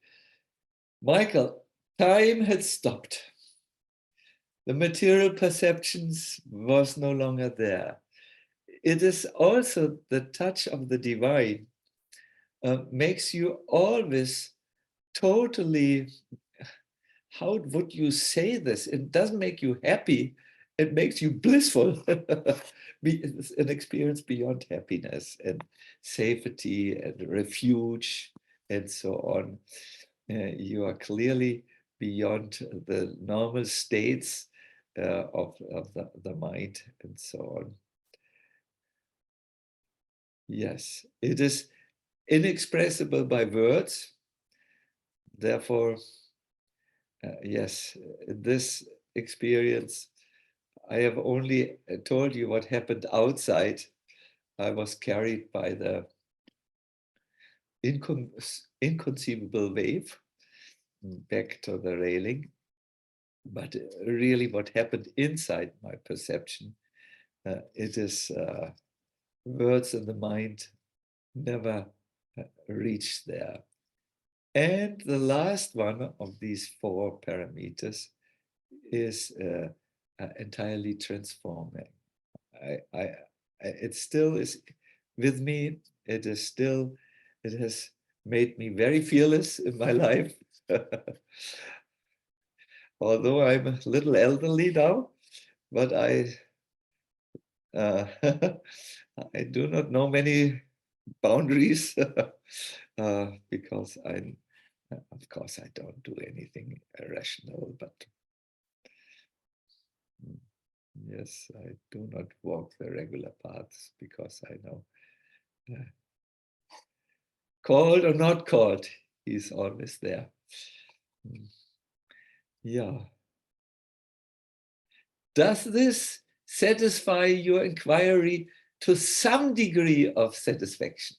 Michael, time had stopped. The material perceptions was no longer there. It is also the touch of the divine makes you always totally, how would you say this? It doesn't make you happy, it makes you blissful. It's an experience beyond happiness and safety and refuge and so on. You are clearly beyond the normal states of the mind and so on. Yes, it is inexpressible by words. Therefore, yes, this experience, I have only told you what happened outside. I was carried by the inconceivable wave back to the railing. But really what happened inside my perception, it is words in the mind never reach there. And the last one of these four parameters is entirely transforming. It still is with me. It is still, it has made me very fearless in my life. Although I'm a little elderly now, but I do not know many boundaries because of course, I don't do anything irrational, but yes, I do not walk the regular paths because I know called or not called, he's always there. Yeah. Does this satisfy your inquiry to some degree of satisfaction?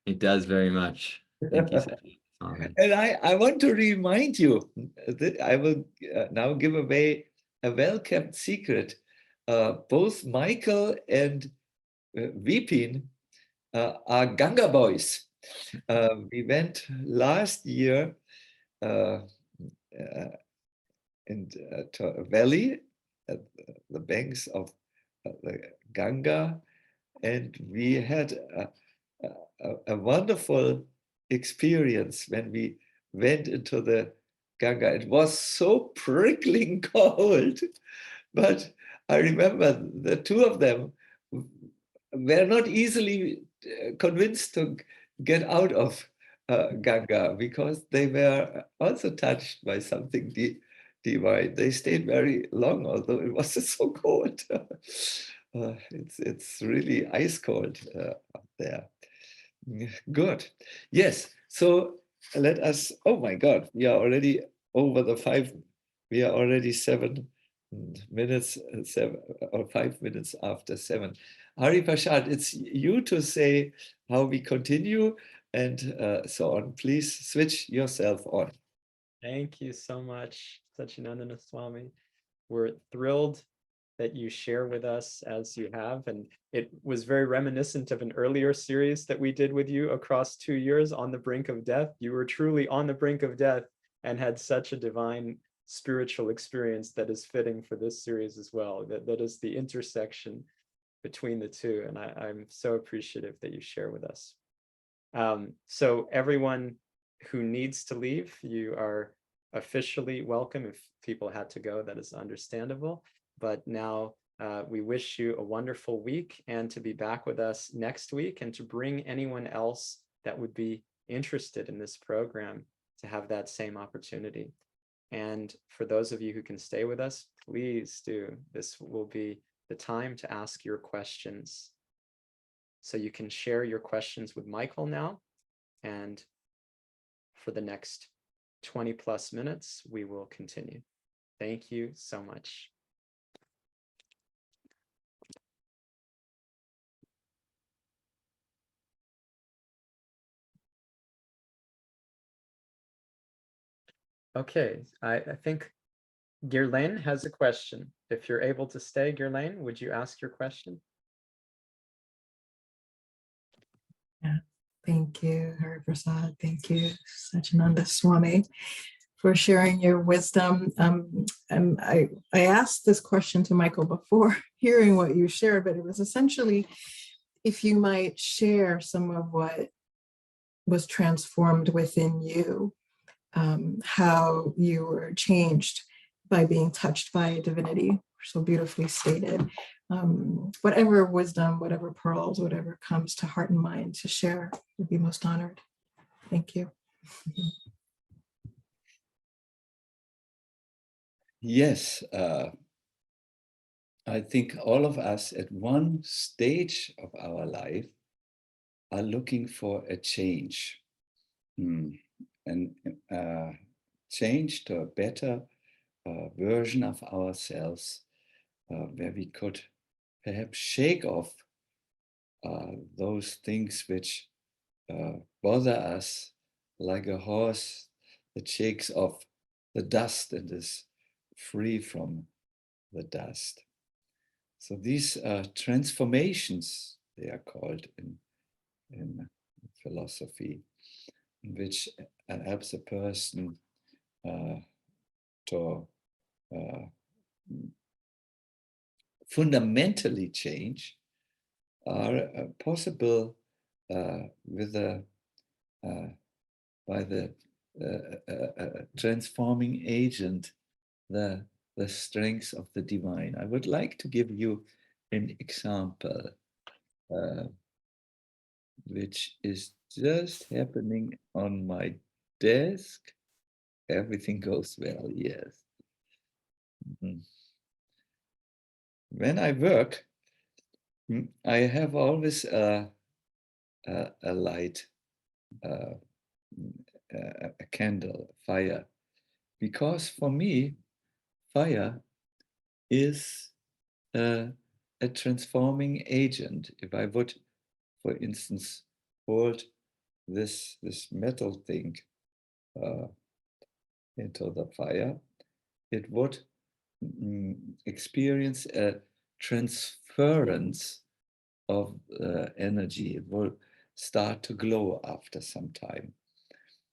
It does very much. Thank you, Swami. And I want to remind you that I will now give away a well-kept secret. Both Michael and Vipin are Ganga boys. We went last year into a valley at the banks of the Ganga, and we had a wonderful experience when we went into the Ganga. It was so prickling cold, but I remember the two of them were not easily convinced to get out of Ganga because they were also touched by something divine. They stayed very long, although it was so cold. It's really ice cold up there. Good. Yes. So let us. Oh my God, we are already over the 5. We are already 7 minutes, 5 minutes after 7. Hari Prasad, it's you to say how we continue and so on. Please switch yourself on. Thank you so much, Sacinandana Swami. We're thrilled that you share with us as you have. And it was very reminiscent of an earlier series that we did with you across 2 years, On the Brink of Death. You were truly on the brink of death and had such a divine spiritual experience that is fitting for this series as well. That is the intersection between the two. And I'm so appreciative that you share with us. So everyone who needs to leave, you are officially welcome. If people had to go, that is understandable. But now we wish you a wonderful week and to be back with us next week and to bring anyone else that would be interested in this program to have that same opportunity. And for those of you who can stay with us, please do. This will be the time to ask your questions. So you can share your questions with Michael now. And for the next 20+ minutes, we will continue. Thank you so much. Okay, I think Ghislaine has a question. If you're able to stay, Ghislaine, would you ask your question? Thank you, Hari Prasad. Thank you, Sacinandana Swami, for sharing your wisdom. And I asked this question to Michael before hearing what you shared, but it was essentially if you might share some of what was transformed within you, how you were changed by being touched by divinity, so beautifully stated. Whatever wisdom, whatever pearls, whatever comes to heart and mind to share, would be most honored. Thank you. Yes, I think all of us at one stage of our life are looking for a change, and change to a better version of ourselves, where we could perhaps shake off those things which bother us, like a horse that shakes off the dust and is free from the dust. So these transformations, they are called in philosophy, which helps a person to fundamentally change, are possible with by the transforming agent, the strength of the divine. I would like to give you an example, which is just happening on my desk. Everything goes well, yes. When I work, I have always a light, a candle, fire, because for me, fire is a transforming agent. If I would, for instance, hold this metal thing into the fire, it would experience a transference of energy. It will start to glow after some time.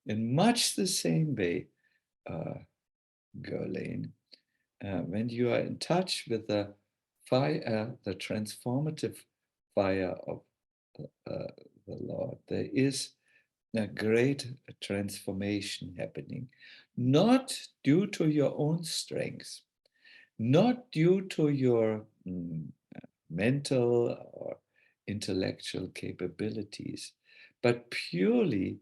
In much the same way, Ghislaine, when you are in touch with the fire, the transformative fire of the Lord, there is a great transformation happening, not due to your own strength, not due to your mental or intellectual capabilities, but purely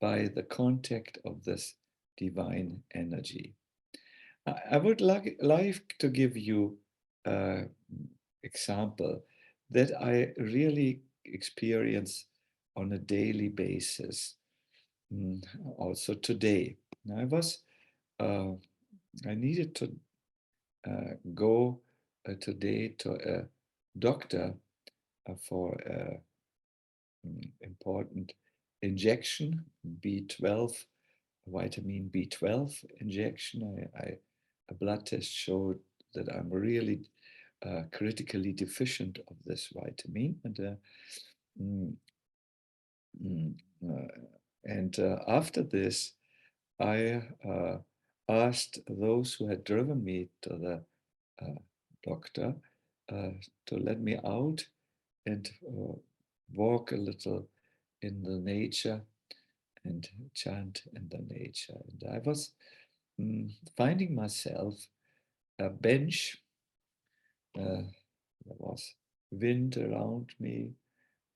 by the contact of this divine energy. I would like to give you an example that I really experience on a daily basis, also today. I needed to go today to a doctor for a important injection, B12, vitamin B12 injection. A blood test showed that I'm really critically deficient of this vitamin, and after this, I asked those who had driven me to the doctor to let me out and walk a little in the nature and chant in the nature. And I was finding myself a bench. There was wind around me.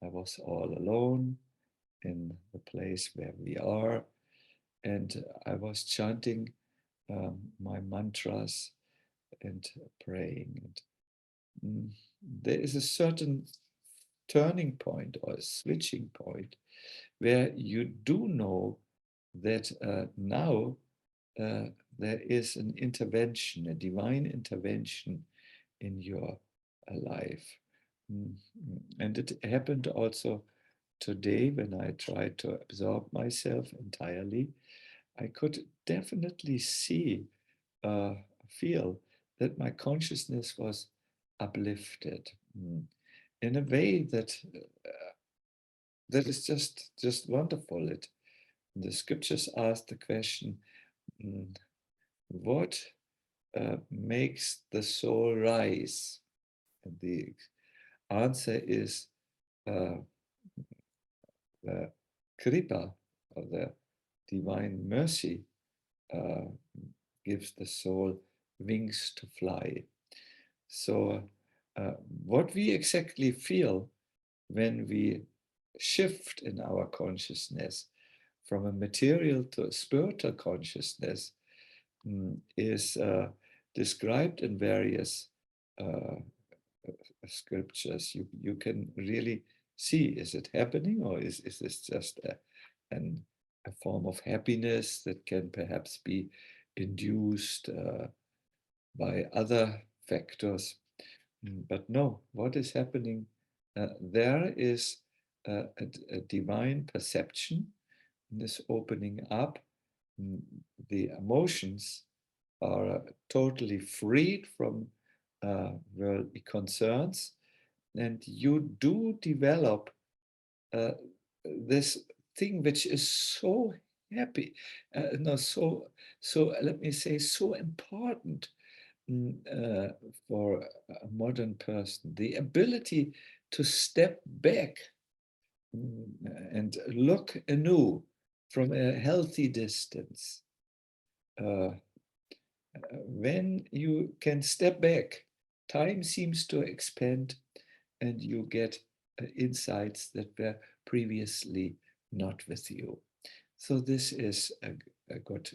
I was all alone in the place where we are. And I was chanting my mantras and praying. And there is a certain turning point or a switching point where you do know that now there is an intervention, a divine intervention in your life. And it happened also today when I tried to absorb myself entirely. I could definitely see, feel that my consciousness was uplifted in a way that that is just wonderful. The scriptures ask the question, what makes the soul rise? And the answer is the kripa, or the divine mercy, gives the soul wings to fly. So what we exactly feel when we shift in our consciousness from a material to a spiritual consciousness is described in various scriptures. You can really see, is it happening, or is this just a form of happiness that can perhaps be induced by other factors? But no, what is happening? There is a divine perception, this opening up. The emotions are totally freed from worldly concerns, and you do develop this thing which is so happy, so let me say, so important for a modern person, the ability to step back and look anew from a healthy distance. When you can step back, time seems to expand and you get insights that were previously not with you. So this is a good,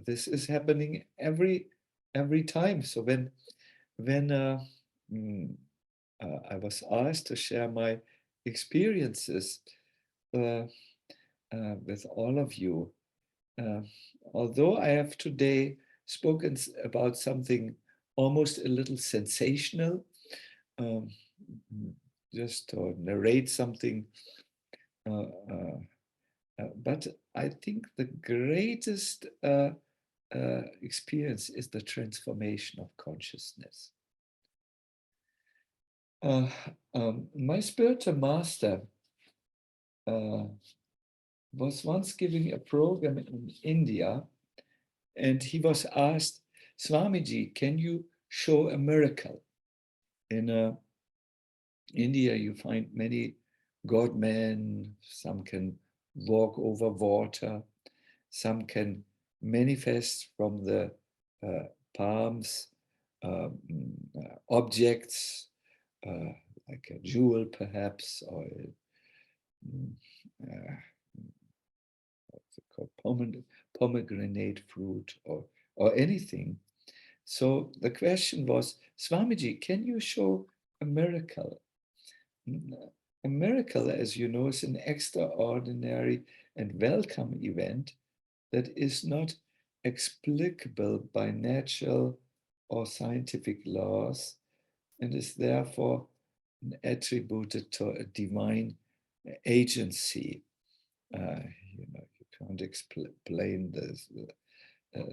this is happening every time. So when I was asked to share my experiences with all of you, although I have today spoken about something almost a little sensational, just to narrate something, but I think the greatest experience is the transformation of consciousness. My spiritual master was once giving a program in India, and he was asked, Swamiji, can you show a miracle? In India, you find many God men. Some can walk over water. Some can manifest from the palms objects, like a jewel perhaps, or what's it called, pomegranate fruit, or anything. So the question was, Swamiji, can you show a miracle? A miracle, as you know, is an extraordinary and welcome event that is not explicable by natural or scientific laws and is therefore attributed to a divine agency. You know, you can't explain this.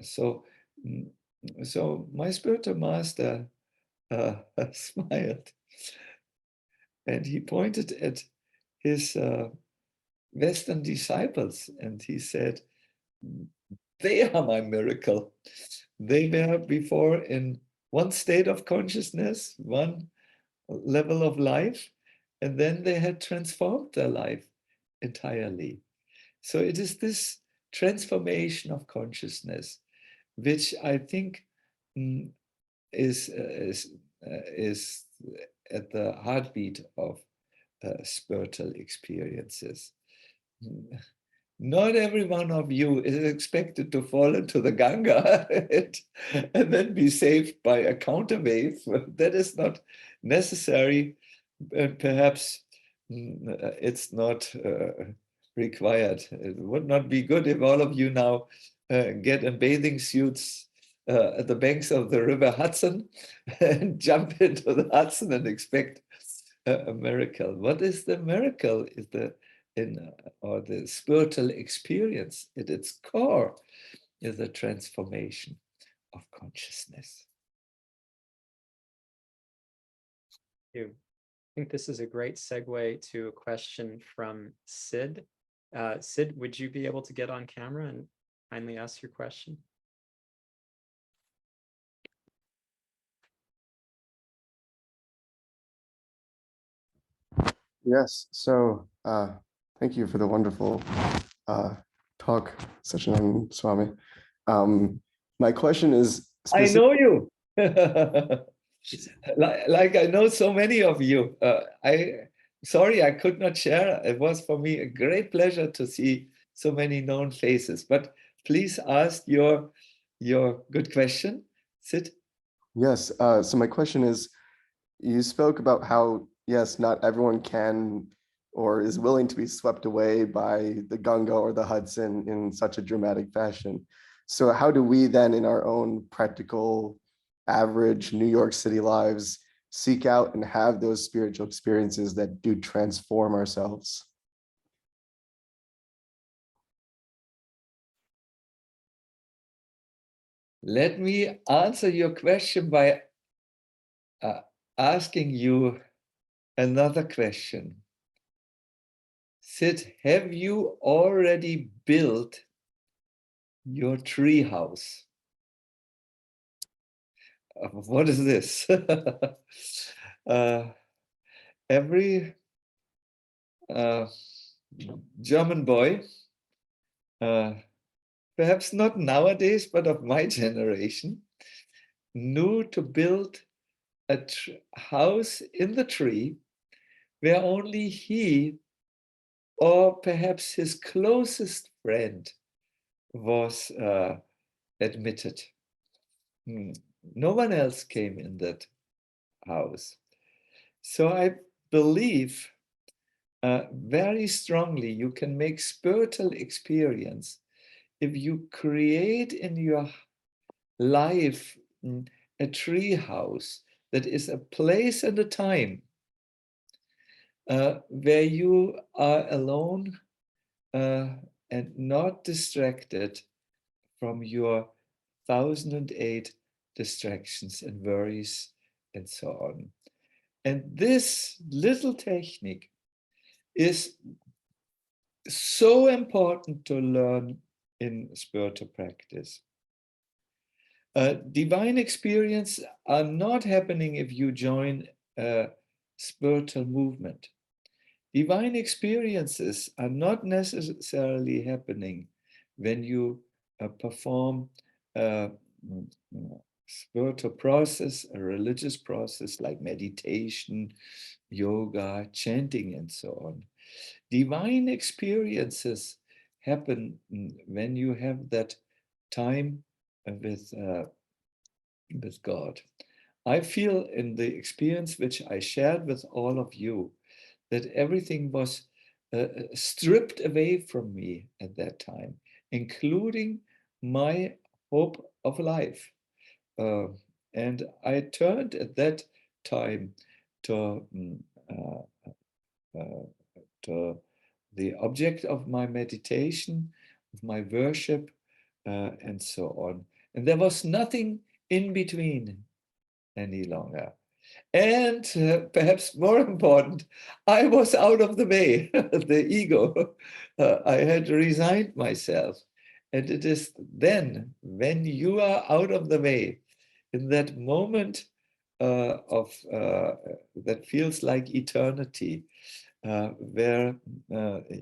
So my spiritual master smiled, and he pointed at his Western disciples, and he said, "They are my miracle. They were before in one state of consciousness, one level of life, and then they had transformed their life entirely." So it is this transformation of consciousness, which I think is at the heartbeat of spiritual experiences. Not every one of you is expected to fall into the Ganga and then be saved by a counterwave. That is not necessary. Perhaps it's not required. It would not be good if all of you now get in bathing suits at the banks of the river Hudson and jump into the Hudson and expect a miracle. What is the miracle? Is or the spiritual experience at its core is a transformation of consciousness. Thank you. I think this is a great segue to a question from Sid. Sid, would you be able to get on camera and kindly ask your question? Yes, so thank you for the wonderful talk, Sacinandana Swami. My question is I know you. like I know so many of you. Sorry I could not share. It was for me a great pleasure to see so many known faces. But please ask your good question, Sid. Yes, so my question is, you spoke about how, yes, not everyone can or is willing to be swept away by the Ganga or the Hudson in such a dramatic fashion. So how do we then, in our own practical, average New York City lives, seek out and have those spiritual experiences that do transform ourselves? Let me answer your question by asking you another question. Sid, have you already built your tree house? What is this? Every German boy, perhaps not nowadays, but of my generation, knew to build a house in the tree where only he or perhaps his closest friend was admitted. No one else came in that house. So I believe very strongly you can make spiritual experience if you create in your life a tree house that is a place and a time where you are alone and not distracted from your 1008 distractions and worries and so on. And this little technique is so important to learn in spiritual practice. Divine experience are not happening if you join a spiritual movement. Divine experiences are not necessarily happening when you perform a spiritual process, a religious process like meditation, yoga, chanting, and so on. Divine experiences happen when you have that time with God. I feel in the experience which I shared with all of you that everything was stripped away from me at that time, including my hope of life. And I turned at that time to, to the object of my meditation, of my worship, and so on. And there was nothing in between any longer. And perhaps more important, I was out of the way, the ego. I had resigned myself. And it is then, when you are out of the way, in that moment that feels like eternity, where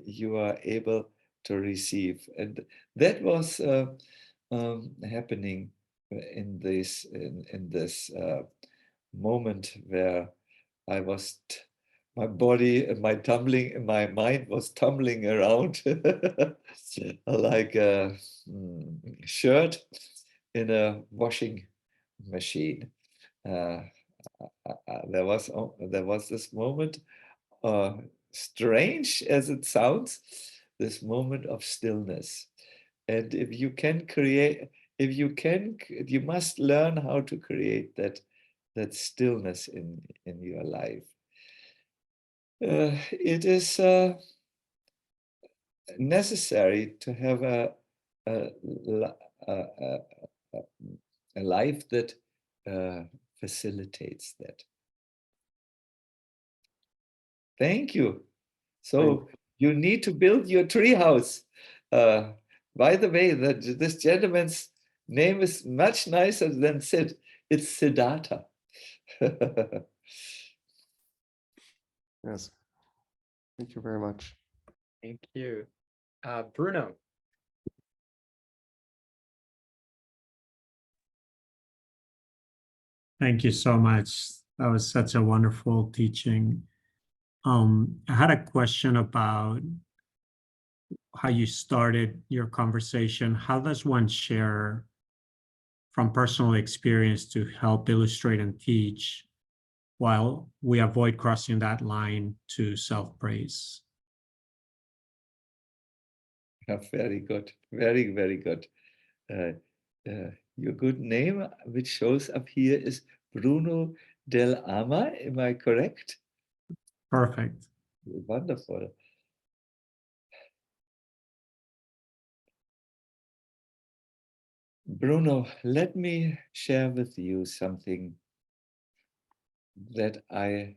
you are able to receive. And that was happening in this moment where I was, my body and my mind was tumbling around like a shirt in a washing machine. There was this moment, strange as it sounds, this moment of stillness. And if you can create, you must learn how to create that stillness in your life. It is necessary to have a life that facilitates that. Thank you. So you need to build your tree house. By the way, this gentleman's name is much nicer than Sid. It's Siddhartha. Yes. Thank you very much. Thank you. Bruno. Thank you so much. That was such a wonderful teaching. I had a question about how you started your conversation. How does one share from personal experience to help illustrate and teach while we avoid crossing that line to self-praise? Very good. Very, very good. Your good name, which shows up here, is Bruno Del Ama. Am I correct? Perfect. Wonderful. Bruno, let me share with you something that I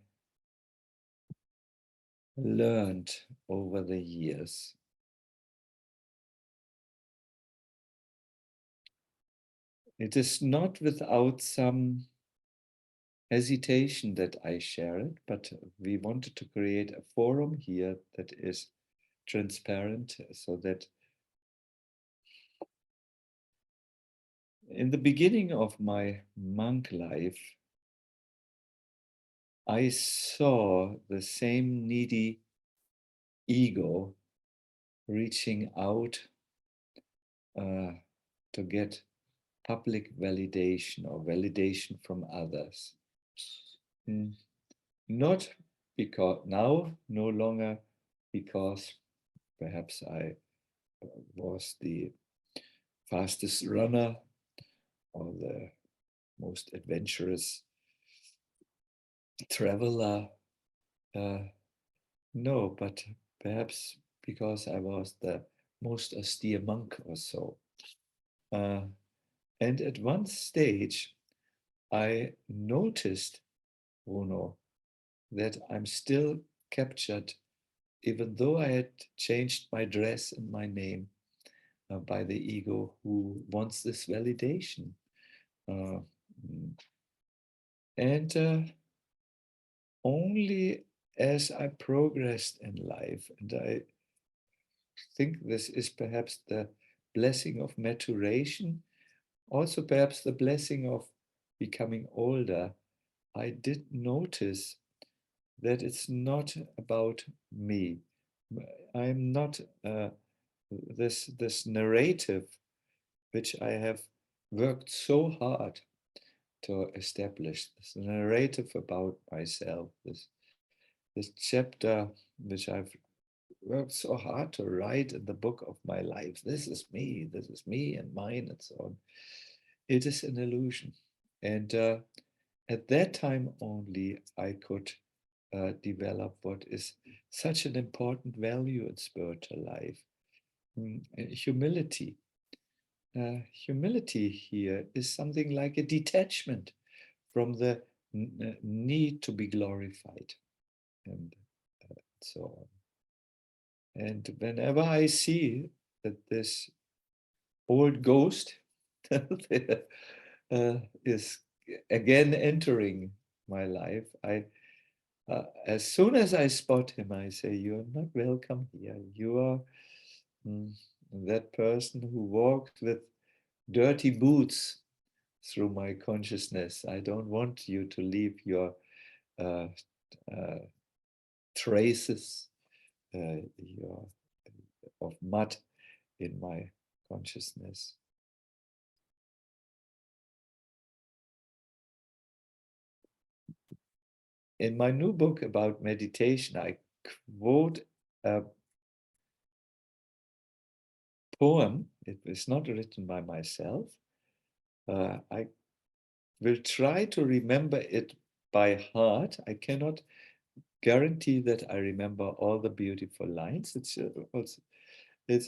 learned over the years. It is not without some hesitation that I share it, but we wanted to create a forum here that is transparent, so that in the beginning of my monk life, I saw the same needy ego reaching out to get public validation or validation from others. Not because now, no longer because perhaps I was the fastest runner or the most adventurous traveler. No, but perhaps because I was the most austere monk or so. And at one stage, I noticed, Bruno, that I'm still captured, even though I had changed my dress and my name, by the ego who wants this validation. And only as I progressed in life, and I think this is perhaps the blessing of maturation, also perhaps the blessing of becoming older, I did notice that it's not about me. I'm not this narrative which I have worked so hard to establish, this narrative about myself, this chapter which I've worked so hard to write in the book of my life, this is me and mine and so on. It is an illusion. And at that time only I could develop what is such an important value in spiritual life. Humility. Humility here is something like a detachment from the need to be glorified, and so on. And whenever I see that this old ghost is again entering my life, as soon as I spot him, I say, "You are not welcome here. You are that person who walked with dirty boots through my consciousness. I don't want you to leave your traces of mud in my consciousness." In my new book about meditation, I quote a poem. It was not written by myself. I will try to remember it by heart. I cannot guarantee that I remember all the beautiful lines. It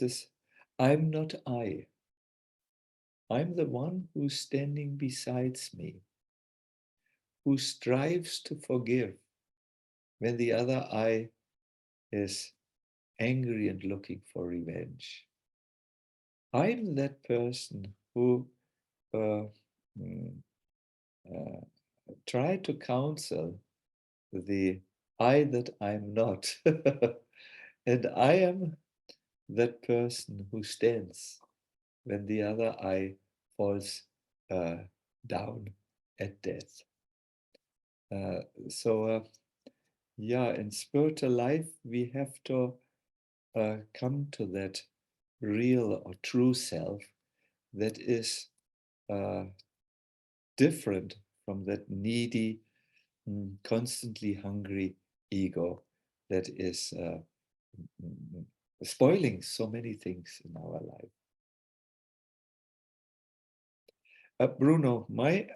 is, I'm not I. I'm the one who's standing beside me, who strives to forgive when the other I is angry and looking for revenge. I'm that person who try to counsel the I that I'm not. And I am that person who stands when the other I falls down at death. Yeah, in spiritual life, we have to come to that real or true self that is different from that needy, constantly hungry ego that is spoiling so many things in our life. Bruno, my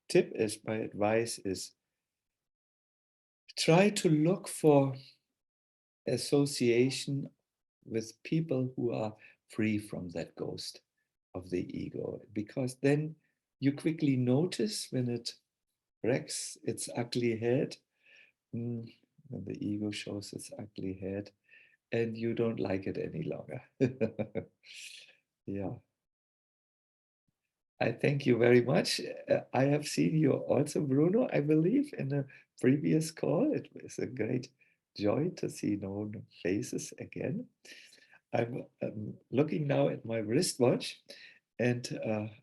tip is, my advice is, try to look for association with people who are free from that ghost of the ego, because then you quickly notice when it wrecks its ugly head, when the ego shows its ugly head, and you don't like it any longer. Yeah. I thank you very much. I have seen you also, Bruno, I believe, in a previous call. It was a great joy to see known faces again. I'm looking now at my wristwatch, and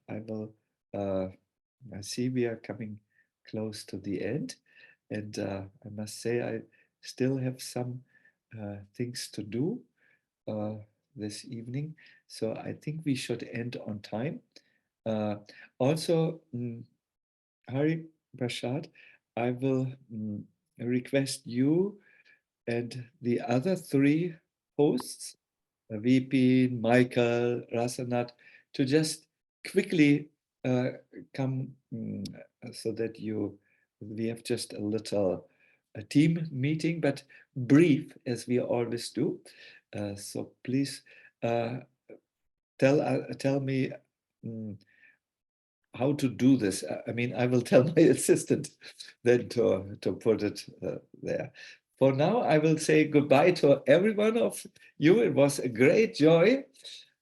I will I see we are coming close to the end. And I must say, I still have some things to do this evening. So I think we should end on time. Also, Hari Prasad, I will request you and the other three hosts, Vipin, Michael, Rasanat, to just quickly come so that we have just a little team meeting, but brief as we always do. So please tell me how to do this. I mean, I will tell my assistant then to put it there. For now, I will say goodbye to every one of you. It was a great joy.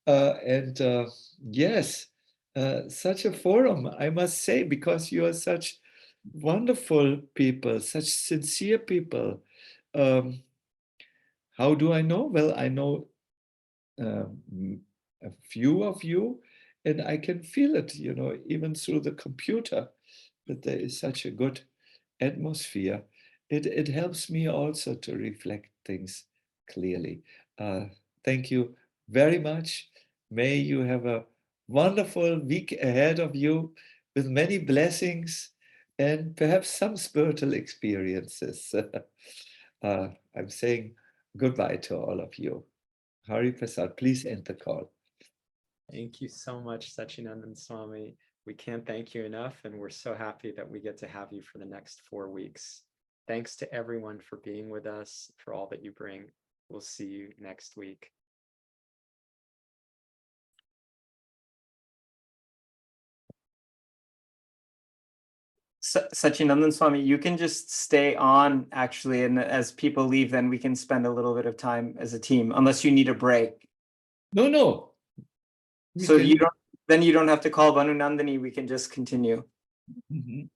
Yes, such a forum, I must say, because you are such wonderful people, such sincere people. How do I know? Well, I know a few of you, and I can feel it, even through the computer, that there is such a good atmosphere. It helps me also to reflect things clearly. Thank you very much. May you have a wonderful week ahead of you with many blessings and perhaps some spiritual experiences. I'm saying goodbye to all of you. Hari Prasad, please end the call. Thank you so much, Sacinandana Swami. We can't thank you enough, and we're so happy that we get to have you for the next 4 weeks. Thanks to everyone for being with us, for all that you bring. We'll see you next week. Sacinandana Swami, you can just stay on actually, and as people leave, then we can spend a little bit of time as a team, unless you need a break. No. We So can- you don't have to call Banu Nandini. We can just continue. Mhm.